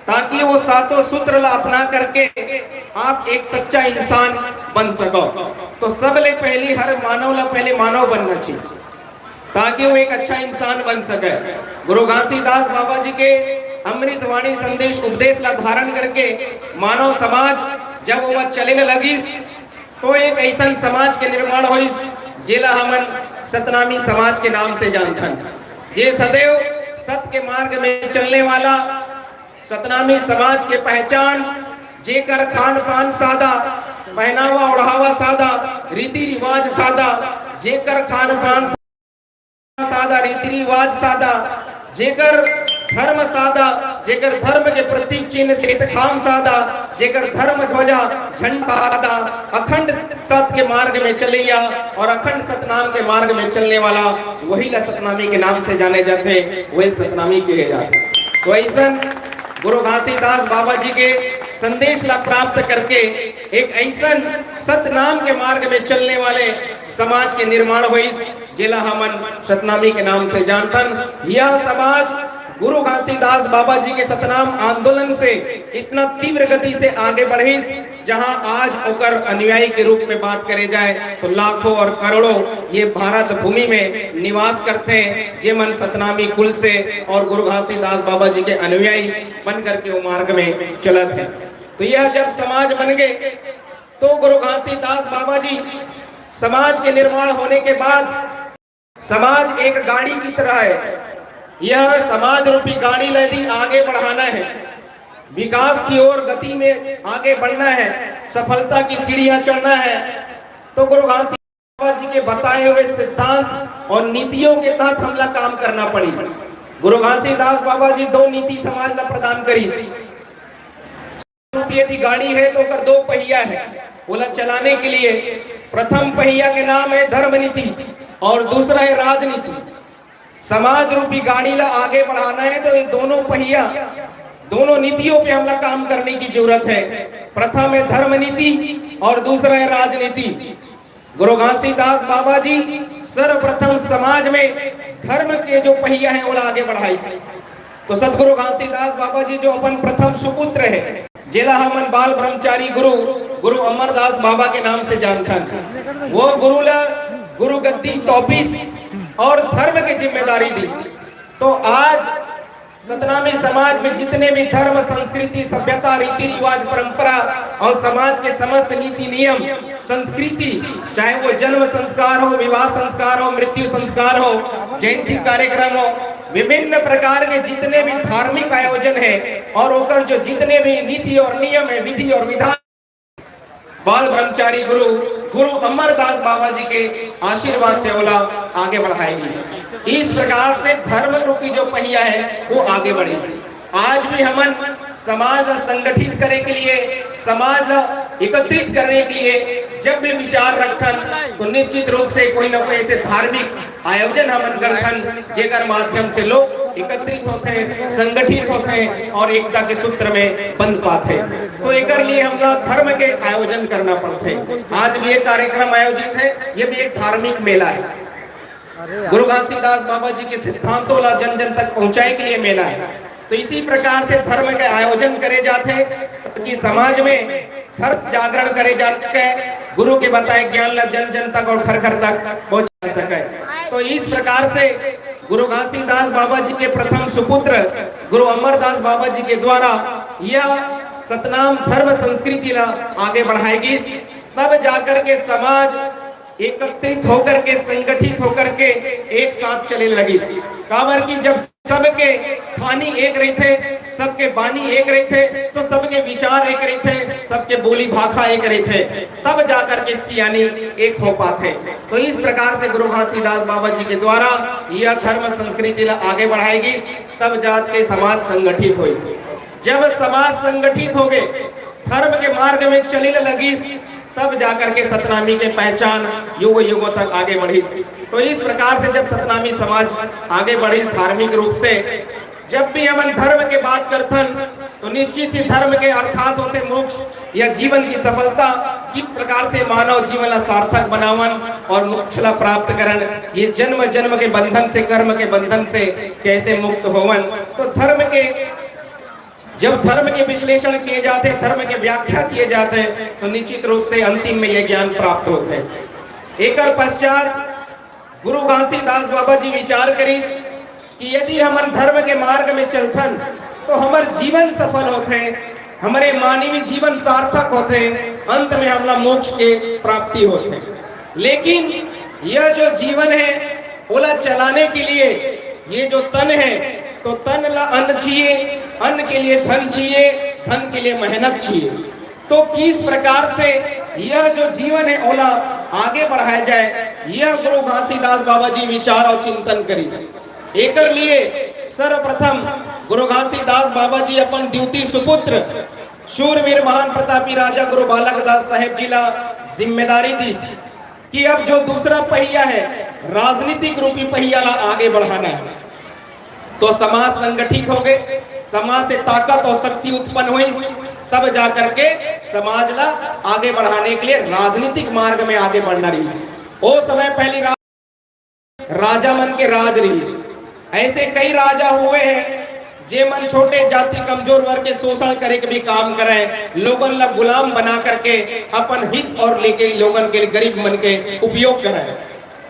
ताकि वो 7 सूत्र ला अपना करके आप एक सच्चा इंसान बन सको। तो सबले पहली हर मानव ला पहले मानव बनना चाहिए ताकि वो एक अच्छा इंसान बन सके। गुरु घासीदास बाबा जी के अमृत वाणी संदेश उपदेश ला धारण करके मानव समाज जब वो चले लगिस तो एक ऐसा समाज के निर्माण होइस जेला हमन सतनामी समाज के नाम से जानथन। जे सदैव सत्य के मार्ग में चलने वाला सतनामी समाज के पहचान, जेकर खान पान सादा, पहनावा ओढ़ावा सादा, रीति रिवाज सादा, जेकर खान पान सादा, रीति रिवाज सादा, जेकर धर्म सादा, जेकर धर्म के प्रतीक चिन्ह से खाम सादा, जेकर धर्म ध्वजा झंड सादा, अखंड सत्य के मार्ग में चलैया और अखंड सतनाम के मार्ग में चलने वाला वही ला सतनामी के नाम से जाने जाते, वही सतनामी कहे जाते। तो ऐसा गुरु घासीदास बाबा जी के संदेश ला प्राप्त करके एक ऐसा सतनाम के मार्ग में चलने वाले समाज के निर्माण हुई जिला हमन सतनामी के नाम से जानतन। यह समाज गुरु घासीदास बाबा जी के सतनाम आंदोलन से इतना तीव्र गति से आगे बढ़ी जहां आज ओकर अनुयायी के रूप में बात करे जाए तो लाखों और करोड़ों ये भारत भूमि में निवास करते हैं जे मन सतनामी कुल से और गुरु घासीदास बाबा जी के अनुयायी बन करके वो मार्ग में चलत है। तो यह जब समाज बन गए तो गुरु घासीदास बाबा जी समाज के निर्माण होने के बाद समाज एक गाड़ी की तरह है, यह समाज रूपी गाड़ी यदि आगे बढ़ाना है, विकास की ओर गति में आगे बढ़ना है, सफलता की सीढ़ियां चढ़ना है तो गुरु घासीदास बाबा जी के बताए हुए सिद्धांत और नीतियों के तहत हमला काम करना पड़ी। गुरु घासीदास बाबा जी 2 नीति समाज ला प्रदान करी। यदि गाड़ी है तो कर 2 पहिया है बोला चलाने के लिए। प्रथम पहिया के नाम है धर्म नीति और दूसरा है राजनीति। समाज रूपी गाड़ी ला आगे बढ़ाना है तो ये दोनों पहिया दोनों नीतियों पे हमला काम करने की जरूरत है। प्रथम है धर्म नीति और दूसरा है राजनीति। गुरु घासीदास बाबा जी सर्वप्रथम समाज में धर्म के जो पहिया है वो आगे बढ़ाई। तो सदगुरु घासीदास बाबा जी जो अपन प्रथम सुपुत्र है जिला हमन बाल ब्रह्मचारी गुरु अमरदास बाबा के नाम से जानथन। वो गुरु गद्दी सौंपीस और धर्म की जिम्मेदारी दी। तो आज सतनामी समाज में जितने भी धर्म संस्कृति सभ्यता रीति रिवाज परंपरा और समाज के समस्त नीति नियम संस्कृति चाहे वो जन्म संस्कार हो, विवाह संस्कार हो, मृत्यु संस्कार हो, जयंती कार्यक्रम हो, विभिन्न प्रकार के जितने भी धार्मिक आयोजन है और होकर जो जितने भी नीति और नियम है विधि और विधान बाल ब्रह्मचारी गुरु अमरदास बाबा जी के आशीर्वाद से ओला आगे बढ़ाएगी। इस प्रकार से धर्म रूपी जो पहिया है वो आगे बढ़ेगी। आज भी हमन समाज संगठित करने के लिए समाज एकत्रित करने के लिए जब भी विचार रखथन तो निश्चित रूप से कोई ना कोई ऐसे धार्मिक आयोजन हमन करथन जेकर माध्यम से लोग एकत्रित होते हैं, संगठित होते हैं और एकता के सूत्र में बंध पाते। तो एकर लिए हम लोग धर्म के आयोजन करना पड़ते। आज भी एक कार्यक्रम आयोजित है, ये भी एक धार्मिक मेला है। गुरु घासीदास बाबा जी के सिद्धांतों ला जन जन तक पहुंचाए के लिए मेला है। तो इसी प्रकार से धर्म के आयोजन करे जाते कि समाज में धर्म जागरण करे जाते, गुरु के बताए ज्ञान ला जन जन तक और घर घर तक पहुंचा सके। तो इस प्रकार से गुरु घासीदास बाबा जी के प्रथम सुपुत्र गुरु अमरदास बाबा जी के द्वारा यह सतनाम धर्म संस्कृति ला आगे बढ़ाएगी, तब जाकर के समाज एकत्रित होकर के संगठित होकर के एक साथ चले लगी। काबर की जब सबके खानी एक रही थे, सबके बानी एक रही थे, तो सबके विचार एक रही थे, सबके बोली भाखा एक रही थे, तब जाकर के सियानी एक हो पाते। तो इस प्रकार से गुरु घासीदास बाबा जी के द्वारा यह धर्म संस्कृति आगे बढ़ाएगी, तब जात के समाज संगठित हुई। जब समाज संगठित हो गए, धर्म के मार्ग में चलने लगी, तब जाकर के सतनामी के पहचान युग युगों तक आगे बढ़ी। तो इस प्रकार से जब सतनामी समाज आगे बढ़ी धार्मिक रूप से, जब भी हम धर्म के बात करथन तो निश्चित ही धर्म के अर्थात होते मोक्ष या जीवन की सफलता, किस प्रकार से मानव जीवन ला सार्थक बनावन और मोक्ष ला प्राप्त करन, ये जन्म जन्म के बंधन से, कर्म के बंधन से कैसे मुक्त होवन। तो धर्म के जब धर्म के विश्लेषण किए जाते, धर्म के व्याख्या किए जाते, तो निश्चित रूप से अंतिम में यह ज्ञान प्राप्त होते हैं। एक पश्चात गुरु घासीदास बाबा जी विचार करीस कि यदि हम धर्म के मार्ग में चलथन तो हमार जीवन सफल होते, हमारे मानवीय जीवन सार्थक होते, अंत में हमला मोक्ष के प्राप्ति होते। लेकिन यह जो जीवन है ओला चलाने के लिए ये जो तन है, तो तन ला अन्न चाहिए, अन्न के लिए धन चाहिए, धन के लिए मेहनत चाहिए। तो किस प्रकार से यह जो जीवन है ओला आगे बढ़ाया जाए, यह गुरु घासीदास बाबा जी विचार और चिंतन करी। एक लिए सर्वप्रथम गुरु घासीदास बाबा जी अपन द्वितीय सुपुत्र शूरवीर महान प्रतापी राजा गुरु बालक दास साहेब जी ला जिम्मेदारी दी कि अब जो दूसरा पहिया है राजनीतिक रूपी पहिया ला आगे बढ़ाना है। तो समाज संगठित हो गए, समाज से ताकत और शक्ति उत्पन्न हुई, तब जाकर के समाज ला आगे बढ़ाने के लिए राजनीतिक मार्ग में आगे बढ़ना रही। वो समय पहली राजा मन के राज रही। ऐसे कई राजा हुए हैं जे मन छोटे जाति कमजोर वर्ग के शोषण करे के भी काम करे, लोगन ला गुलाम बना करके अपन हित और लेके लोगन के गरीब मन के उपयोग करे।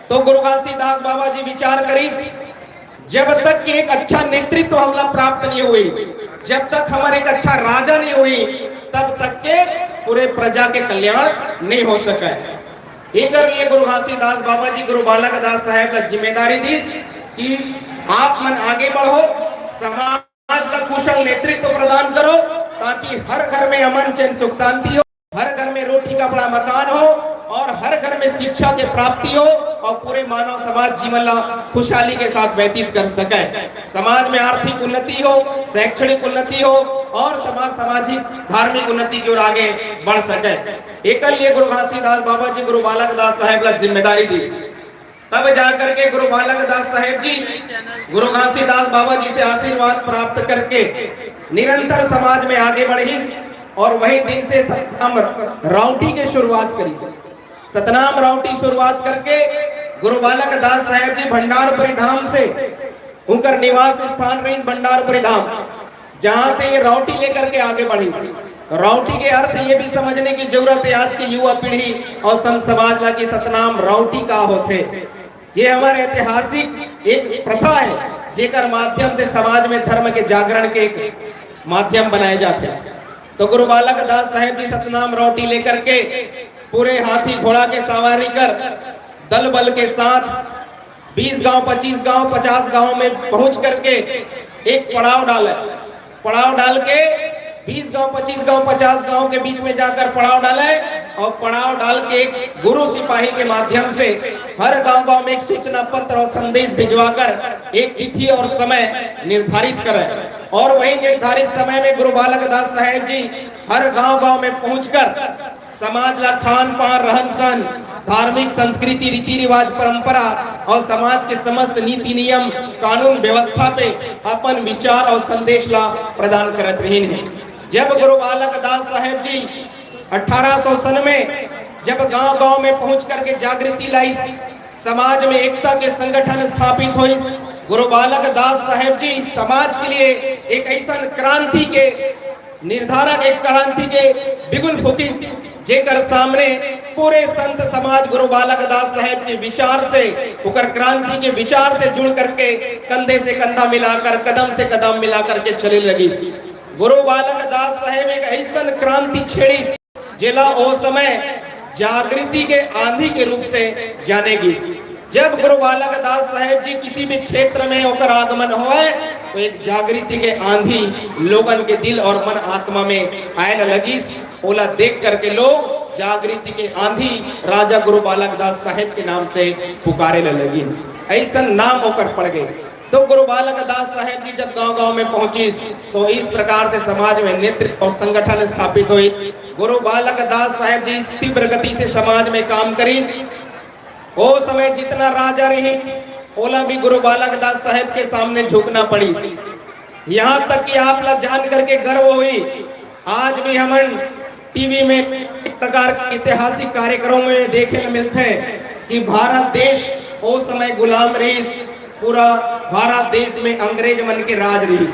तो गुरु घासीदास बाबा जी विचार करीस, जब तक कि एक अच्छा नेतृत्व हमला प्राप्त नहीं हुई, जब तक हमारे एक अच्छा राजा नहीं हुई, तब तक के पूरे प्रजा के कल्याण नहीं हो सका। एक लिए गुरु घासीदास बाबा जी गुरु बालक दास साहेब ला जिम्मेदारी दी कि आप मन आगे बढ़ो, समाज का कुशल नेतृत्व प्रदान करो, ताकि हर घर में अमन चैन सुख शांति हो, हर घर में रोटी कपड़ा मकान हो, और हर घर में शिक्षा की प्राप्ति हो, और पूरे मानव समाज जीवन ला खुशहाली के साथ व्यतीत कर सके। समाज में आर्थिक उन्नति हो, शैक्षणिक उन्नति हो, और समाज सामाजिक धार्मिक उन्नति की ओर आगे बढ़ सके। एक लिए गुरु घासीदास बाबा जी गुरु बालक दास साहेब ला जिम्मेदारी दी। तब जाकर के गुरु बालक दास साहेब जी गुरु घासीदास बाबा जी से आशीर्वाद प्राप्त करके निरंतर समाज में आगे बढ़ी, और वही दिन से सतनाम राउटी की शुरुआत करी। सतनाम राउटी शुरुआत करके गुरु बालक दास साहेब जी भंडारपुरी धाम से उनका निवास स्थान रही भंडारपुरी धाम, जहां से ये राउटी लेकर के आगे बढ़ी। राउटी के अर्थ ये भी समझने की जरूरत है आज की युवा पीढ़ी और संत समाज ला की सतनाम राउटी का होते। ये हमारे ऐतिहासिक एक प्रथा है जेकर माध्यम से समाज में धर्म के जागरण के एक माध्यम बनाए जाते हैं। तो गुरु बालक दास साहेब जी सतनाम राउटी लेकर के पूरे हाथी घोड़ा के सवारी कर दल बल के साथ 20 गांव 25 गांव 50 गांव में पहुंच करके एक पड़ाव डाले। पड़ाव डाल के 20 गांव 25 गांव 50 गांव के बीच में जाकर पड़ाव डाले, और पड़ाव डाल के एक गुरु सिपाही के माध्यम से हर गांव गांव में एक सूचना पत्र और संदेश भिजवाकर एक तिथि और समय निर्धारित करे। और वही निर्धारित समय में गुरु बालक दास साहेब जी हर गांव गांव में पहुंचकर समाज ला खान पान रहन सहन धार्मिक संस्कृति रीति रिवाज परंपरा और समाज के समस्त नीति नियम कानून व्यवस्था पे अपन विचार और संदेश ला प्रदान करत रहे हैं। जब गुरु बालक दास साहेब जी 1800 सन में जब गांव गांव में पहुंच करके जागृति लाई, समाज में एकता के संगठन स्थापित हुई, गुरु बालक दास साहेब जी समाज के लिए एक ऐसा क्रांति के निर्धारक, एक क्रांति के बिगुल फुकिस जेकर सामने पूरे संत समाज गुरु बालक दास साहेब के विचार से, उकर क्रांति के विचार से जुड़ करके कंधे से कंधा मिलाकर, कदम से कदम मिलाकर के चले लगी। गुरु बालक दास साहेब एक ऐसा क्रांति छेड़ी जिला ओ समय जागृति के आंधी के रूप से जानेगी। जब गुरु बालक दास साहेब जी किसी भी क्षेत्र में होकर आगमन होए तो एक जागृति के आंधी लोगन के दिल और मन आत्मा में आए न लगी। ओला देख करके लोग जागृति के आंधी राजा गुरु बालक दास साहेब के नाम से पुकारे न लगी। ऐसा नाम होकर पड़ गए। तो गुरु बालक दास साहेब जी जब गांव-गांव में पहुंची तो इस प्रकार से समाज में नेतृत्व और संगठन स्थापित हुई। गुरु बालक दास साहेब जी तीव्र गति से समाज में काम करी। वो समय जितना राजा रही ओला भी गुरु बालक दास साहेब के सामने झुकना पड़ी। यहाँ तक कि आप ला जान करके गर्व हुई। आज भी हम टीवी में प्रकार के ऐतिहासिक कार्यक्रमों में देखने मिलते हैं कि भारत देश वो समय गुलाम रही, पूरा भारत देश में अंग्रेज मन के राज रही।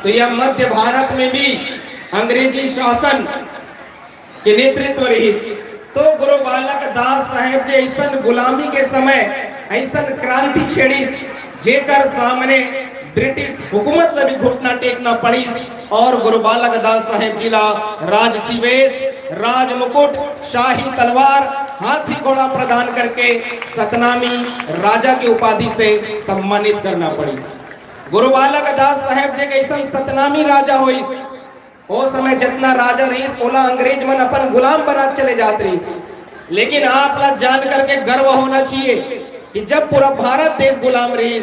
तो यह मध्य भारत में भी अंग्रेजी शासन के नेतृत्व रही। तो गुरु बालक दास साहेब जी ऐसा गुलामी के समय ऐसा क्रांति छेड़ी जेकर सामने ब्रिटिश हुकूमत ने भी घुटना टेकना पड़ी और गुरु बालक दास साहेब जिला राजसी वेश, राज मुकुट, शाही तलवार, हाथी घोड़ा प्रदान करके सतनामी राजा की उपाधि से सम्मानित करना पड़ी। गुरु बालक दास साहेब जी कैसा सतनामी राजा हुई। वो समय जितना राजा रही ओला अंग्रेज मन अपन गुलाम बना चले जाते रही। लेकिन आप ला जान करके गर्व होना चाहिए कि जब पूरा भारत देश गुलाम रही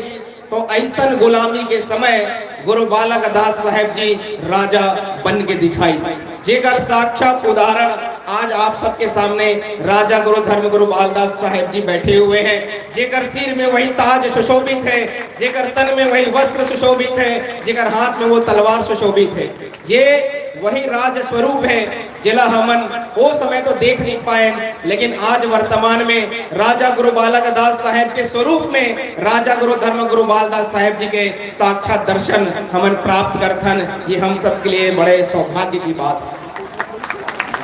तो ऐसा गुलामी के समय गुरु बालक दास साहेब जी राजा बन के दिखाई। जेकर साक्षात उदाहरण आज आप सबके सामने राजा गुरु धर्म गुरु बालदास साहेब जी बैठे हुए हैं। जेकर सिर में वही ताज सुशोभित है, जेकर तन में वही वस्त्र सुशोभित है, जेकर हाथ में वो तलवार सुशोभित है। ये वही राज स्वरूप है जिला हमन वो समय तो देख नहीं पाए, लेकिन आज वर्तमान में राजा गुरु बालक दास साहेब के स्वरूप में राजा गुरु धर्म गुरु बालदास साहेब जी के साक्षात दर्शन हमन प्राप्त करथन। ये हम सब के लिए बड़े सौभाग्य की बात है।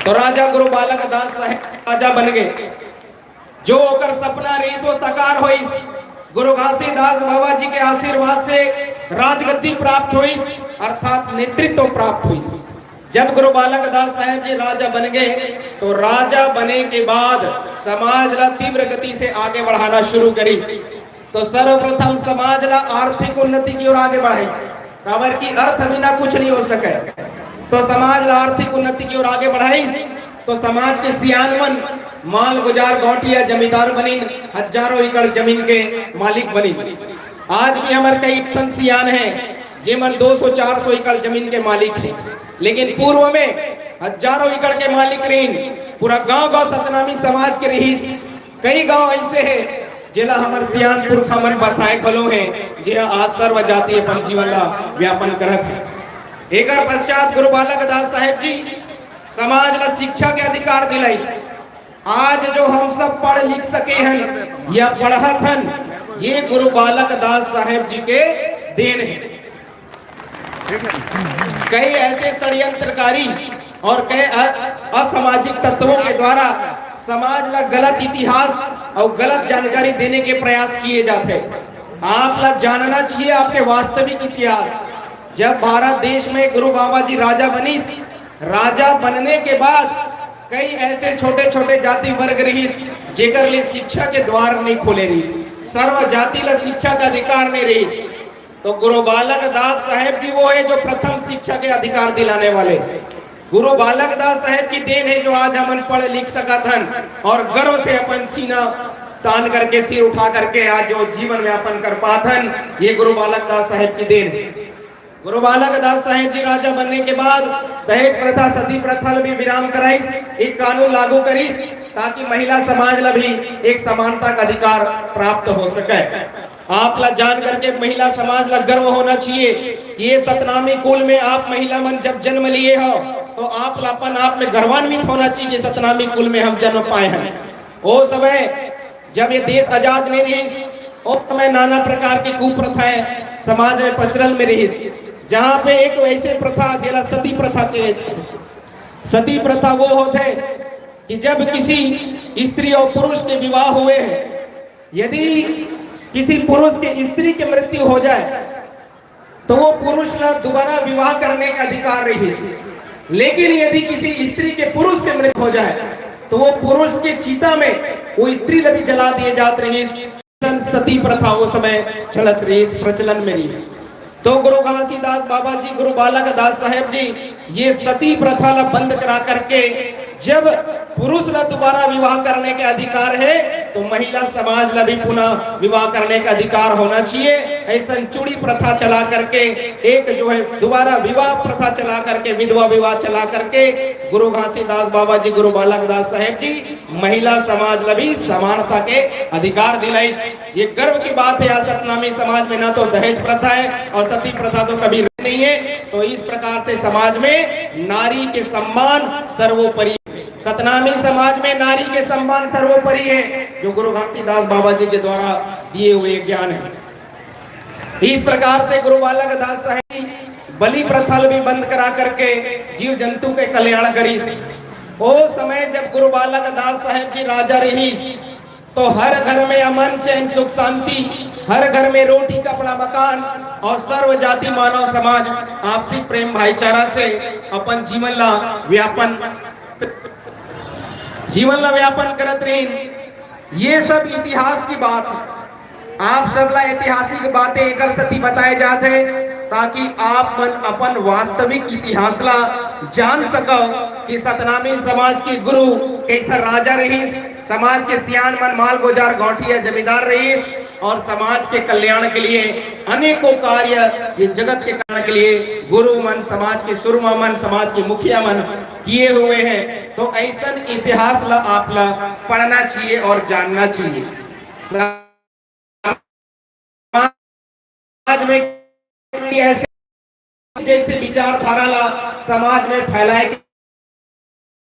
तो राजा गुरु बालक दास साहेब राजा बन गए। जो होकर सपना रही वो साकार हुई। गुरु घासीदास बाबा जी के आशीर्वाद से राजगद्दी प्राप्त हुई, अर्थात नेतृत्व प्राप्त हुई। जब गुरु बालक दास साहेब जी राजा बन गए तो राजा बने के बाद समाज ला तीव्र गति से आगे बढ़ाना शुरू करी। तो सर्वप्रथम समाज ला आर्थिक उन्नति की ओर आगे बढ़ाई। काबर की अर्थ बिना कुछ नहीं हो सके। तो समाज ला आर्थिक उन्नति की ओर आगे बढ़ाई। तो समाज के सियानवन माल गुजार गौटिया जमींदार बनी, हजारों एकड़ जमीन के मालिक बनी। आज भी हमारे कई सियान हैं जेमन 200-400 एकड़ जमीन के मालिक हैं। लेकिन पूर्व में हजारों एकड़ के मालिक रही। पूरा गांव-गांव सतनामी समाज के रही। कई गांव ऐसे हैं जिला हमारे सियान पुरखा मन बसाए खलो हैं जे आज सर्व जातीय अपन जीवन ला व्यापन करत है। एक पश्चात गुरु बालक दास साहेब जी समाज ला शिक्षा के अधिकार दिलाई। आज जो हम सब पढ़ लिख सके हैं या पढ़त हन, ये गुरु बालक दास साहेब जी के देन है। कई ऐसे षड्यंत्रकारी और कई असामाजिक तत्वों के द्वारा समाज ला गलत इतिहास और गलत जानकारी देने के प्रयास किए जाते हैं। आप ला जानना चाहिए आपके वास्तविक इतिहास। जब भारत देश में गुरु बाबा जी राजा बनी, राजा बनने के बाद कई ऐसे छोटे छोटे जाति वर्ग रही जेकर लिए शिक्षा के द्वार नहीं खोले रही, सर्व जाति ला शिक्षा का अधिकार नहीं रही। तो गुरु बालक दास साहेब जी वो है जो प्रथम शिक्षा के अधिकार दिलाने वाले। गुरु बालक दास साहेब की देन है जो आज हम पढ़ लिख सकत हन और गर्व से अपन सीना तान करके सिर उठा करके आज जो जीवन यापन कर पाथन, ये गुरु बालक दास साहेब की देन है। गुरु बालक दास साहेब जी राजा बनने के बाद दहेज प्रथा, सती प्रथा भी विराम कराइस, एक कानून लागू करीस ताकि महिला समाज ला भी एक समानता का अधिकार प्राप्त हो सके। आप ला जान करके महिला समाज ला गर्व होना चाहिए कि ये सतनामी कुल में आप महिला मन जब जन्म लिए हो तो आप लापन आप में गर्वान्वित होना चाहिए कि सतनामी कुल में हम जन्म पाए हैं। वो समय जब ये देश आजाद नहीं रही और में नाना प्रकार की कुप्रथाएं समाज में प्रचलन में रही, जहाँ पे एक वैसे प्रथा जिला सती प्रथा के सती प्रथा वो होते कि जब किसी स्त्री और पुरुष के विवाह हुए हैं, यदि किसी पुरुष के स्त्री की मृत्यु हो जाए तो वो पुरुष ला दोबारा विवाह करने का अधिकार रही, लेकिन यदि किसी स्त्री के पुरुष की मृत्यु हो जाए तो वो पुरुष के चिता में वो स्त्री भी जला दिए जाते रही। सती प्रथा उस समय चलत रही, प्रचलन में रही। तो गुरु घासीदास बाबा जी, गुरु बालक दास साहेब जी ये सती प्रथा ला बंद करा करके जब पुरुष ला दोबारा विवाह करने के अधिकार है तो महिला समाज ला भी पुनः विवाह करने का अधिकार होना चाहिए। ऐसा चूड़ी प्रथा चला करके एक जो है दोबारा विवाह प्रथा चला करके विधवा विवाह चला करके गुरु घासीदास बाबा जी, गुरु बालक दास साहेब जी महिला समाज ला भी समानता के अधिकार दिलाई। ये गर्व की बात है। यहाँ सतनामी समाज में ना तो दहेज प्रथा है और सती प्रथा तो कभी नहीं है। तो इस प्रकार से समाज में नारी के सम्मान सर्वोपरि, सतनामी समाज में नारी के सम्मान सर्वोपरि है, जो गुरु घासीदास बाबा जी के द्वारा दिए हुए ज्ञान है। इस प्रकार से गुरु बालक दास साहेब बलि प्रथा भी बंद करा करके जीव जंतु के कल्याण करी। वो समय जब गुरु बालक दास साहेब जी राजा रही तो हर घर में अमन चैन सुख शांति, हर घर में रोटी कपड़ा मकान और सर्व जाति मानव समाज आपसी प्रेम भाईचारा से अपन जीवन ला व्यापन करत रही। ये सब इतिहास की बात है। आप सब ला ऐतिहासिक बातें एक सती बताए जाते हैं ताकि आप मन अपन वास्तविक इतिहास ला जान सको कि सतनामी समाज की गुरु कैसा राजा रही, समाज के सियान मन माल गुजार गौठिया जमींदार रही और समाज के कल्याण के लिए अनेकों कार्य ये जगत के कल्याण के लिए गुरु मन, समाज के सुरमा मन, समाज के मुखिया मन किए हुए हैं। तो ऐसा इतिहास ला आप ला पढ़ना चाहिए और जानना चाहिए। समाज में ऐसे जैसे विचारधारा ला समाज में फैलाए